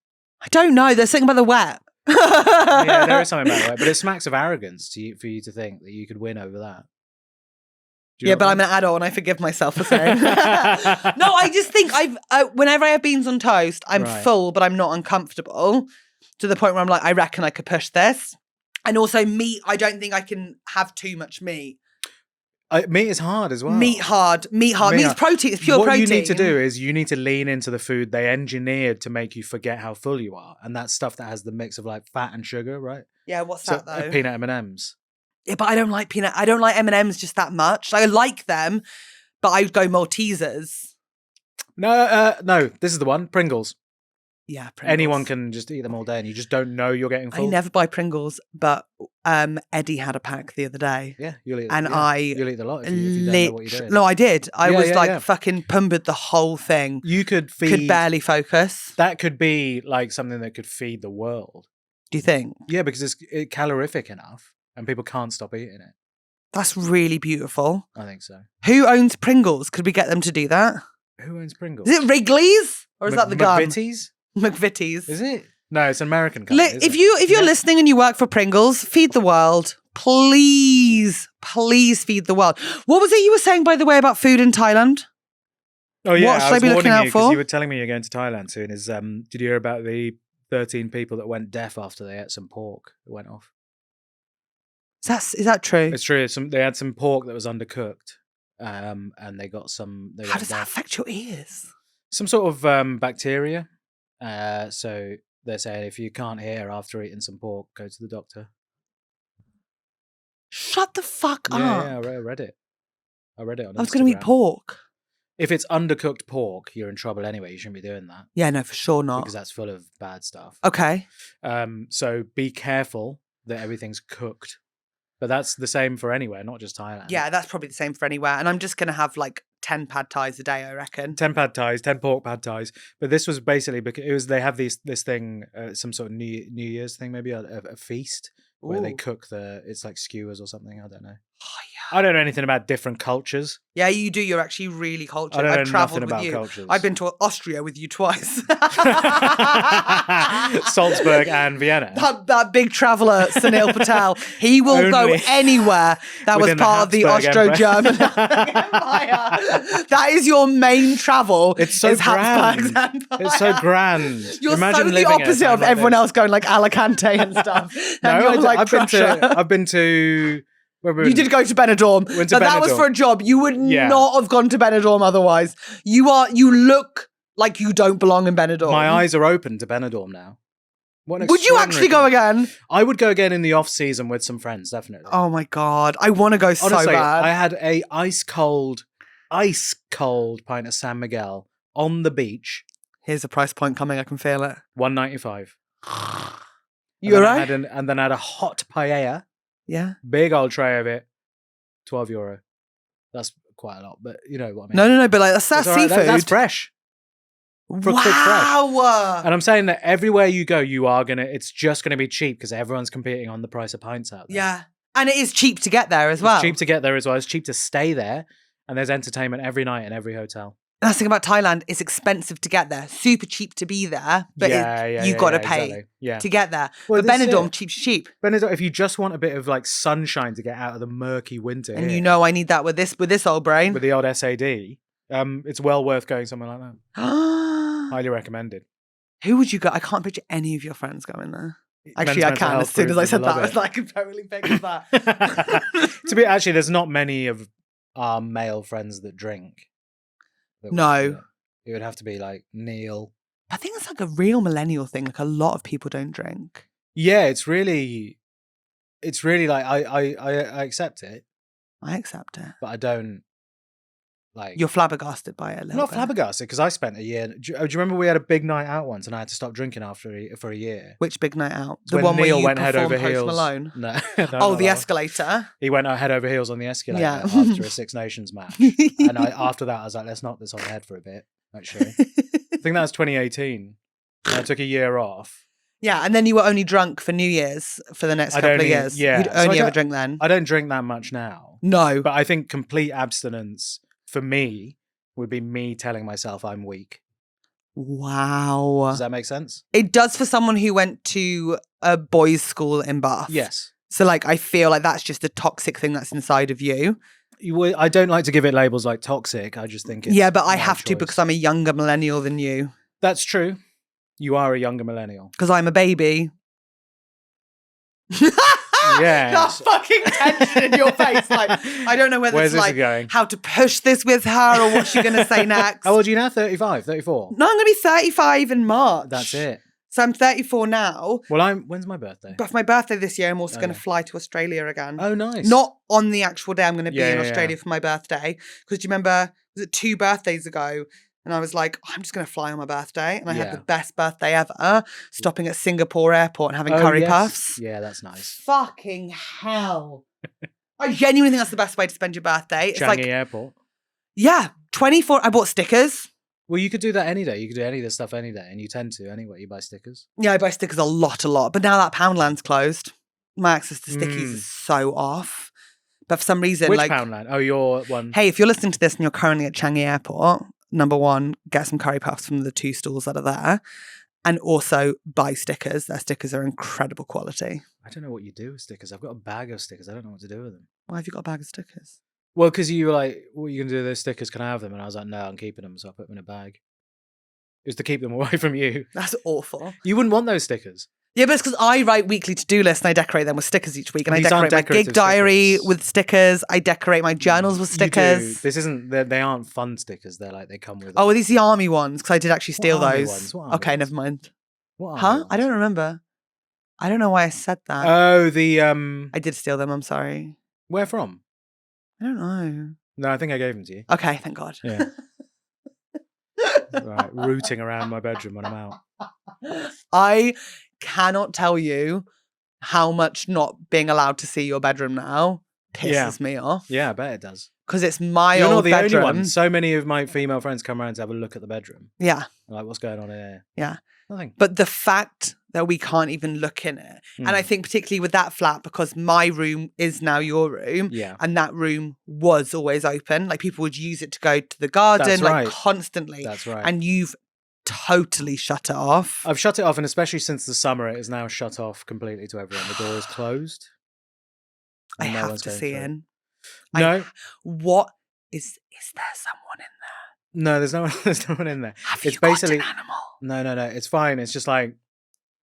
I don't know. There's something about the wet. Yeah, there is something about it, but it smacks of arrogance for you to think that you could win over that. Do you Yeah, know but what I'm an adult and I forgive myself for saying. No, I just think whenever I have beans on toast, I'm Right. full, but I'm not uncomfortable to the point where I'm like, I reckon I could push this. And also meat, I don't think I can have too much meat. Meat is hard as well. Meat hard. Meat's protein. It's pure what protein. you need to do is you need to lean into the food they engineered to make you forget how full you are, and that's stuff that has the mix of like fat and sugar, right? Yeah, what's that though? Peanut M&Ms. Yeah, but I don't like peanut. I don't like M&Ms just that much. I like them, but I would go Maltesers. No, this is the one. Pringles. Yeah, Pringles. Anyone can just eat them all day and you just don't know you're getting full. I never buy Pringles, but Eddie had a pack the other day. Yeah, you'll eat. And you'll eat the lot if you don't know what you're doing. No, I did. I was yeah. fucking pumbered the whole thing. You could feed. Could barely focus. That could be like something that could feed the world. Do you think? Yeah, because it's calorific enough and people can't stop eating it. That's really beautiful. I think so. Who owns Pringles? Could we get them to do that? Who owns Pringles? Is it Wrigley's? Or is that the gum? McVitie's? McVitie's. Is it? No, it's an American company. If you're listening and you work for Pringles, feed the world. Please feed the world. What was it you were saying, by the way, about food in Thailand? Oh yeah, what should I be looking out for? You were telling me you're going to Thailand soon. Did you hear about the 13 people that went deaf after they ate some pork that went off? Is that true? It's true. They had some pork that was undercooked, and they got some. How does that affect your ears? Some sort of bacteria. So they're saying if you can't hear after eating some pork, go to the doctor. Shut the fuck up. Yeah, I read it. I read it on Instagram. I was going to eat pork. If it's undercooked pork, you're in trouble anyway. You shouldn't be doing that. Yeah, no, for sure not. Because that's full of bad stuff. Okay. So be careful that everything's cooked. But that's the same for anywhere, not just Thailand. Yeah, that's probably the same for anywhere. And I'm just going to have like 10 pad thais a day, I reckon. 10 pad thais, 10 pork pad thais. But this was basically because they have this thing, some sort of New Year's thing, maybe a feast where they cook it's like skewers or something. I don't know. Oh, yeah. I don't know anything about different cultures. Yeah, you do. You're actually really cultured. I don't know I've travelled nothing with about you. cultures. I've been to Austria with you twice. Salzburg and Vienna. That big traveller, Sunil Patel, he will go anywhere that was part of the Austro-German Empire. That is your main travel. It's so grand. It's so grand. You're Imagine so the opposite of everyone else going like Alicante and stuff. And No, you're like I've been to. You did go to Benidorm, but that was for a job. You would not have gone to Benidorm otherwise. You look like you don't belong in Benidorm. My eyes are open to Benidorm now. Would you actually go again? I would go again in the off season with some friends, definitely. Oh my God, I want to go so Honestly, bad. I had a ice cold pint of San Miguel on the beach. Here's a price point coming. I can feel it. $1.95. You alright? And then I had a hot paella. Yeah. Big old tray of it. €12. That's quite a lot, but you know what I mean. No, but like that's seafood. That's fresh. Wow. Fresh. And I'm saying that everywhere you go, it's just gonna be cheap because everyone's competing on the price of pints out there. Yeah. And it is cheap to get there as well. It's cheap to get there as well. It's cheap to stay there. And there's entertainment every night in every hotel. And that's the thing about Thailand, it's expensive to get there. Super cheap to be there, but you've got to pay to get there. Well, but Benidorm, cheap. Benidorm, if you just want a bit of like sunshine to get out of the murky winter. And you know I need that with this old brain. With the old SAD, it's well worth going somewhere like that. Highly recommended. Who would you go? I can't picture any of your friends going there. Actually, I can. As soon as I said that, I was like, I can totally picture that. Actually, there's not many of our male friends that drink. No. It would have to be like Neil. I think it's like a real millennial thing. Like a lot of people don't drink. Yeah, it's really like I accept it. I accept it. But I don't like. You're flabbergasted by it a little Not bit. flabbergasted because I spent a year. Do you remember we had a big night out once and I had to stop drinking for a year? Which big night out? The one Neil went head over heels. Malone? No. The escalator. He went head over heels on the escalator after a Six Nations match. And after that, I was like, let's knock this on the head for a bit, actually. I think that was 2018. And I took a year off. Yeah, and then you were only drunk for New Year's for the next couple of years. Yeah. You'd only ever drink then. I don't drink that much now. No. But I think complete abstinence for me would be me telling myself I'm weak. Wow. Does that make sense? It does for someone who went to a boys' school in Bath. Yes. So like I feel like that's just a toxic thing that's inside of you. I don't like to give it labels like toxic. I just think it's yeah, but I have to because I'm a younger millennial than you. That's true. You are a younger millennial. Because I'm a baby. Yeah. That fucking tension in your face. Like, I don't know whether Where's it's this like going? How to push this with her or what she's going to say next. How old are you now? 35, 34? No, I'm going to be 35 in March. That's it. So I'm 34 now. Well, when's my birthday? But for my birthday this year, I'm also going to fly to Australia again. Oh, nice. Not on the actual day I'm going to be in Australia for my birthday. Because do you remember, was it 2 birthdays ago? And I was like, I'm just going to fly on my birthday. And I had Yeah. the best birthday ever, stopping at Singapore airport and having Oh, curry yes. puffs. Yeah, that's nice. Fucking hell. I genuinely think that's the best way to spend your birthday. It's Changi like, Airport. yeah, 24. I bought stickers. Well, you could do that any day. You could do any of this stuff any day. And you tend to anyway. You buy stickers. Yeah, I buy stickers a lot. But now that Poundland's closed, my access to stickies is so off. But for some reason, Which like, Poundland? Oh, your one. hey, if you're listening to this and you're currently at Changi Airport, number one, get some curry puffs from the 2 stalls that are there. And also buy stickers. Their stickers are incredible quality. I don't know what you do with stickers. I've got a bag of stickers. I don't know what to do with them. Why have you got a bag of stickers? Well, because you were like, what are you going to do with those stickers? Can I have them? And I was like, no, I'm keeping them. So I put them in a bag. It was to keep them away from you. That's awful. You wouldn't want those stickers. Yeah, but it's because I write weekly to-do lists and I decorate them with stickers each week. And These I aren't decorate my gig decorative diary stickers. with stickers. I decorate my journals with You do. stickers. This isn't, they aren't fun stickers. They're like, they come with. Oh, are these the army ones? Because I did actually steal army those. ones? What army Okay, ones? never mind. What Huh? army I don't ones? remember. I don't know why I said that. Oh, the, I did steal them. I'm sorry. where from? I don't know. No, I think I gave them to you. Okay, thank God. Yeah. Right, rooting around my bedroom when I'm out. I cannot tell you how much not being allowed to see your bedroom now pisses me off. Yeah, I bet it does. Because it's my You're old not the bedroom. only one. So many of my female friends come around to have a look at the bedroom. Yeah. Like, what's going on in here? Yeah. Nothing. But the fact that we can't even look in it. And I think particularly with that flat, because my room is now your room. Yeah. And that room was always open. Like people would use it to go to the garden, That's like right. constantly. That's right. And you've totally shut it off. I've shut it off, and especially since the summer, it is now shut off completely to everyone. The door is closed. I and no have one's to going see through. in. No, What is there someone in there? no, there's no one. There's no one in there. Have It's you got basically an animal? no. It's fine. It's just like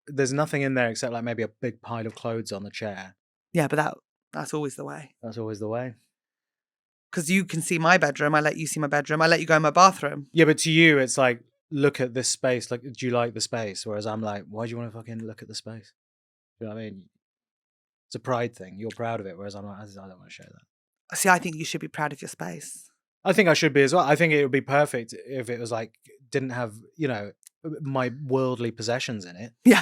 there's nothing in there except like maybe a big pile of clothes on the chair. Yeah, but that's always the way. That's always the way. Because you can see my bedroom. I let you see my bedroom. I let you go in my bathroom. Yeah, but to you, it's like, look at this space. Like, do you like the space? Whereas I'm like, why do you want to fucking look at the space? You know what I mean? It's a pride thing. You're proud of it, whereas I'm like, I don't want to show that. See, I think you should be proud of your space. I think I should be as well. I think it would be perfect if it was like, didn't have, you know, my worldly possessions in it. Yeah.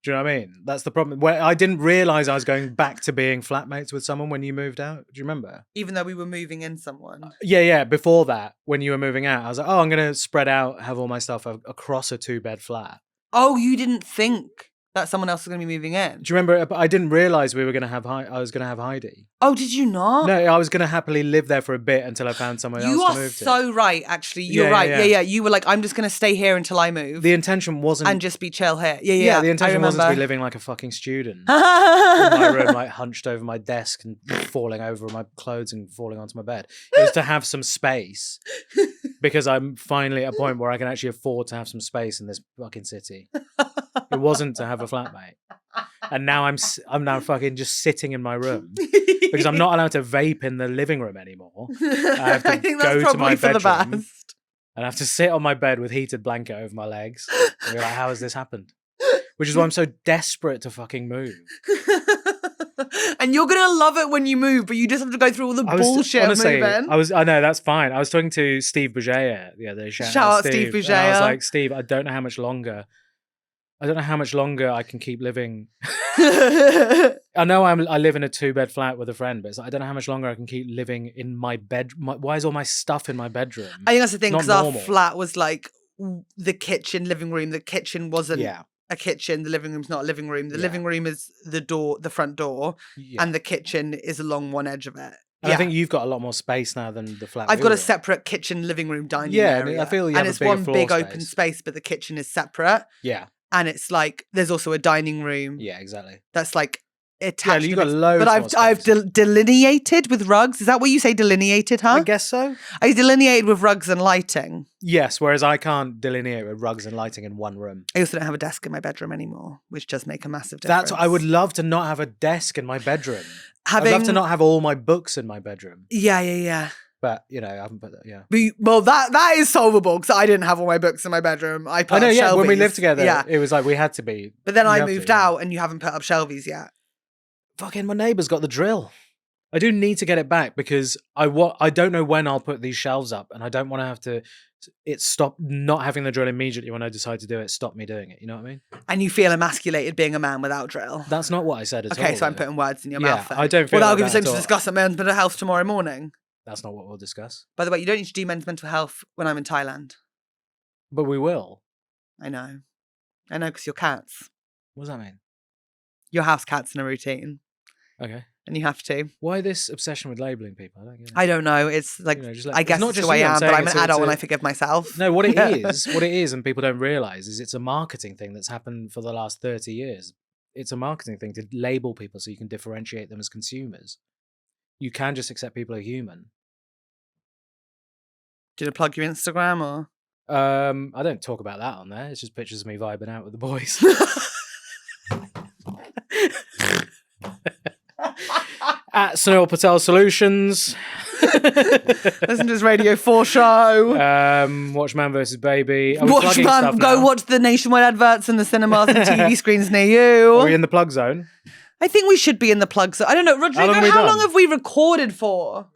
Do you know what I mean? That's the problem. Where I didn't realize I was going back to being flatmates with someone when you moved out. Do you remember? Even though we were moving in someone. Yeah. Before that, when you were moving out, I was like, oh, I'm going to spread out, have all my stuff across a 2-bed flat. Oh, you didn't think that someone else was going to be moving in? Do you remember? I didn't realize we were going to have. I was going to have Heidi. Oh, did you not? No, I was going to happily live there for a bit until I found someone You else to are move to. so right, actually. You're Yeah, right. yeah. Yeah. You were like, I'm just going to stay here until I move The intention wasn't. and just be chill here. Yeah. the I intention wasn't to be remember. living like a fucking student in my room, like hunched over my desk and falling over my clothes and falling onto my bed. It was to have some space because I'm finally at a point where I can actually afford to have some space in this fucking city. It wasn't to have a flatmate. And now I'm now fucking just sitting in my room because I'm not allowed to vape in the living room anymore. I have to I think go that's to my probably for the bedroom best. and I have to sit on my bed with heated blanket over my legs. And be like, how has this happened? Which is why I'm so desperate to fucking move. And you're gonna love it when you move, but you just have to go through all the bullshit honestly, moving. I know that's fine. I was talking to Steve Bouget the other day. Shout out Steve And I was Bouget. like, Steve, I don't know how much longer I can keep living. I know I live in a 2-bed flat with a friend, but it's like, I don't know how much longer I can keep living in my bed. Why is all my stuff in my bedroom? I think that's the thing, Not because our normal. flat was like the kitchen, living room. The kitchen wasn't Yeah. a kitchen. The living room's not a living room. The Yeah. living room is the front door, Yeah. and the kitchen is along one edge of it. And I think you've got a lot more space now than the flat. I've we got were a in. separate kitchen, living room, dining Yeah, I mean, area. I feel you and have a it's bigger one floor big open space. space, but the kitchen is separate. Yeah, And it's like there's also a dining room yeah, exactly. that's like attached. you've to got it. loads But more I've space. delineated with rugs. Is that what you say? Delineated, huh? I guess so. I delineated with rugs and lighting. Yes, whereas I can't delineate with rugs and lighting in one room. I also don't have a desk in my bedroom anymore, which does make a massive difference. I would love to not have a desk in my bedroom. I'd love having. to not have all my books in my bedroom. Yeah. But, you know, I haven't put that, yeah. Well, that is solvable because I didn't have all my books in my bedroom. I put I know, up yeah, when we shelvies. lived together, Yeah. it was like we had to be. But then we I have to, moved yeah. out and you haven't put up shelvies yet. Fucking my neighbour's got the drill. I do need to get it back because I don't know when I'll put these shelves up, and I don't want to have to. Stop not having the drill immediately when I decide to do it. Stop me doing it. You know what I mean? And you feel emasculated being a man without drill. That's not what I said at all. Okay, so I'm putting words in your mouth. Then. I don't feel. Well, that'll like give us that something at to all. discuss at men's mental health tomorrow morning. That's not what we'll discuss. By the way, you don't need to do men's mental health when I'm in Thailand. But we will. I know, because you're cats. What does that mean? Your house cat's in a routine. Okay. And you have to. Why this obsession with labelling people? I don't get it. I don't know. It's like, just I guess it's who I am, but I'm an adult and I forgive myself. No, what it is, and people don't realise, is it's a marketing thing that's happened for the last 30 years. It's a marketing thing to label people so you can differentiate them as consumers. You can just accept people are human. Do you want to plug your Instagram or? I don't talk about that on there. It's just pictures of me vibing out with the boys. At Sunil Patel Solutions. Listen to his Radio 4 show. Watch Man vs. Baby. Watch Man, go watch the nationwide adverts in the cinemas and TV screens near you. Are we in the plug zone? I think we should be in the plug zone. I don't know. Rodrigo, how long have we recorded for?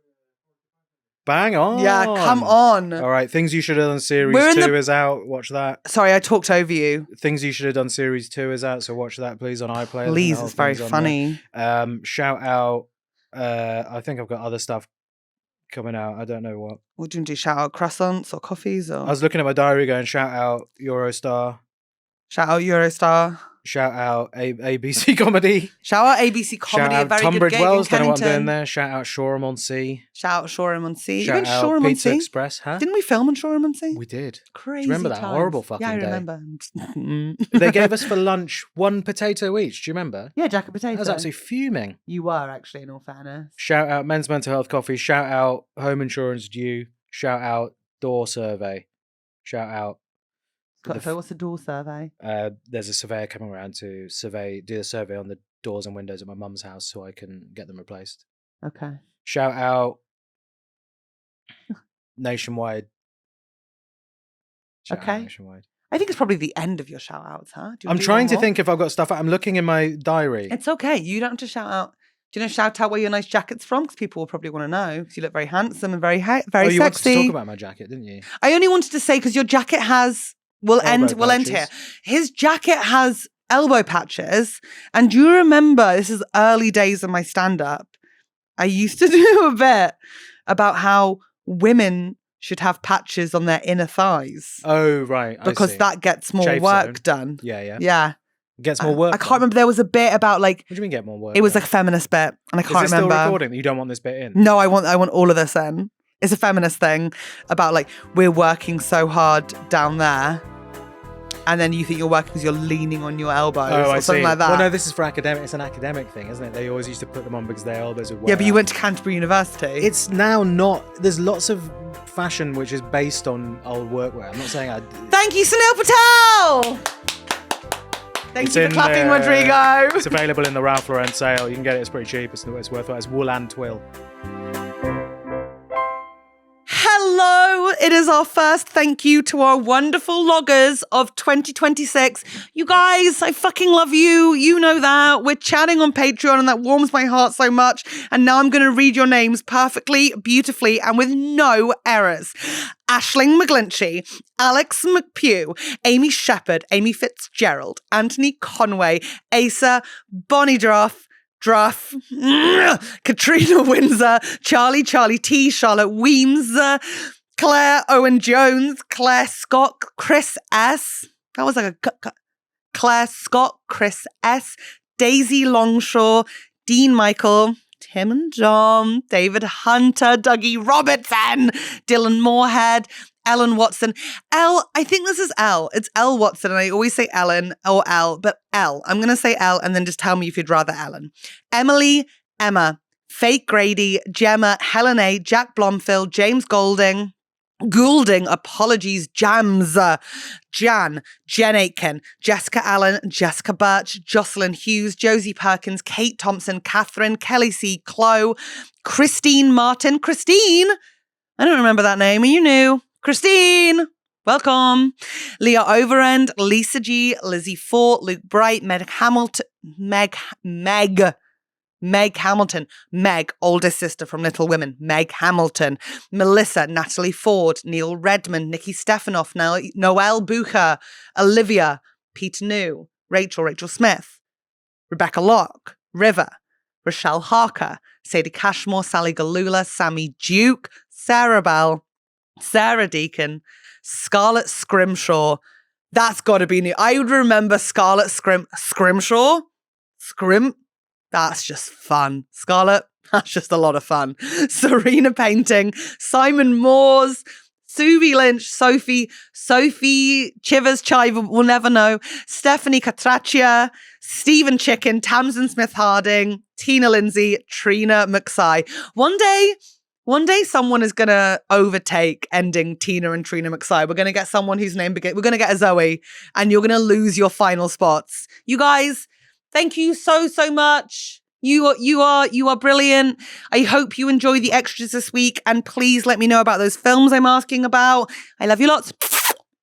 Bang on. Yeah, come on. All right, Things You Should Have Done Series 2 is out. Watch that. Sorry, I talked over you. Things You Should Have Done Series 2 is out, so watch that, please, on iPlayer. Please, it's very funny. Shout out, I think I've got other stuff coming out. I don't know what. What do you do? Shout out croissants or coffees? Or? I was looking at my diary going, shout out Eurostar. Shout out Eurostar. Shout out ABC Comedy. Shout out ABC Comedy, shout a very Tunbridge good gig Wells, in don't know what I'm Kennington. doing there. Shout out Shoreham-on-Sea. Shout out Shoreham-on-Sea. Shout out Shoreham-on-Sea? Pizza Express, huh? Didn't we film on Shoreham-on-Sea? We did. Crazy. Do you remember that times. horrible fucking day? Yeah, I remember. They gave us for lunch 1 potato each. Do you remember? Yeah, jacket potato. I was absolutely fuming. You were, actually, in all fairness. Shout out Men's Mental Health Coffee. Shout out Home Insurance Due. Shout out Door Survey. Shout out. So what's the door survey? There's a surveyor coming around to do the survey on the doors and windows at my mum's house so I can get them replaced. Okay. Shout out Nationwide. Shout out Nationwide. I think it's probably the end of your shout outs, huh? I'm trying to think if I've got stuff. I'm looking in my diary. It's okay. You don't have to shout out. Do you know shout out where your nice jacket's from? Because people will probably want to know. Because you look very handsome and very you sexy. wanted to talk about my jacket, didn't you? I only wanted to say because your jacket has. We'll end here. His jacket has elbow patches. And do you remember, this is early days of my stand-up, I used to do a bit about how women should have patches on their inner thighs. Oh, right. Because that gets more Shave work zone. done. Yeah. Yeah. Gets more work I can't remember. There was a bit about like... What do you mean get more work? It was like a feminist bit. And I can't remember. Is this still recording? You don't want this bit in? No, I want all of this in. It's a feminist thing about like, we're working so hard down there. And then you think you're working because you're leaning on your elbows or something like that. Well, no, this is for academic. It's an academic thing, isn't it? They always used to put them on because their elbows would wear Yeah, but you out. went to Canterbury University. It's now not... There's lots of fashion which is based on old workwear. I'm not saying I... Thank you, Sunil Patel! Thank you for clapping, Rodrigo. It's available in the Ralph Lauren sale. You can get it. It's pretty cheap. It's worth it. It's wool and twill. Hello, it is our first thank you to our wonderful loggers of 2026. You guys, I fucking love you. You know that. We're chatting on Patreon and that warms my heart so much. And now I'm going to read your names perfectly, beautifully, and with no errors. Aisling McGlinchey, Alex McPugh, Amy Sheppered, Amy Fitzgerald, Anthony Conway, Asa, Bonnie Drough, Catriona Windsor, Charley T, Charlotte Weemes, Claire Owen-Jones, Claire Scott, Chris S. That was like a Claire Scott, Chris S, Daisy Longshaw, Dean Michael, Tim and John, David Hunter, Dougie Robertson, Dylan Moorhead, Ellen Watson. I think this is L. It's L Watson, and I always say Ellen or L, but L. I'm going to say L, and then just tell me if you'd rather Ellen. Emilie, Emma, Fayt Grady, Gemma, Helen A, Jack Blomfield, James Goulding, apologies, Jams, Jan, Jen Aitken, Jessica Allan, Jessica Birch, Jocelyn Hughes, Josie Perkins, Kate Thompson, Catherine, Kelly C, Chloe, Christine Martin, Christine, I don't remember that name, are you new? Christine, welcome. Leah Overend, Lisa G, Lizzie Fort, Luke Bright, Meg Hamilton, Meg Meg Hamilton. Meg, oldest sister from Little Women. Meg Hamilton. Melissa, Natalie Ford, Neil Redmond, Nikki Stefanoff, Noelle Bucher, Olivia, Peter New, Rachel Smith, Rebecca Locke, River, Rochelle Harker, Sadie Cashmore, Sally Galula, Sammy Duke, Sarah Bell, Sarah Deacon, Scarlett Scrimshaw. That's got to be new. I would remember Scarlett Scrimshaw. That's just fun. Scarlett, that's just a lot of fun. Serena Painting, Simon Moores, Subi Lynch, Sophie Chivers Chive, we'll never know, Stephanie Catraccia, Stephen Chicken, Tamsin Smith Harding, Tina Lindsay, Trina McSay. One day someone is going to overtake ending Tina and Trina McSay. We're going to get someone whose name begins. We're going to get a Zoe, and you're going to lose your final spots. You guys, thank you so much. You are brilliant. I hope you enjoy the extras this week, and please let me know about those films I'm asking about. I love you lots.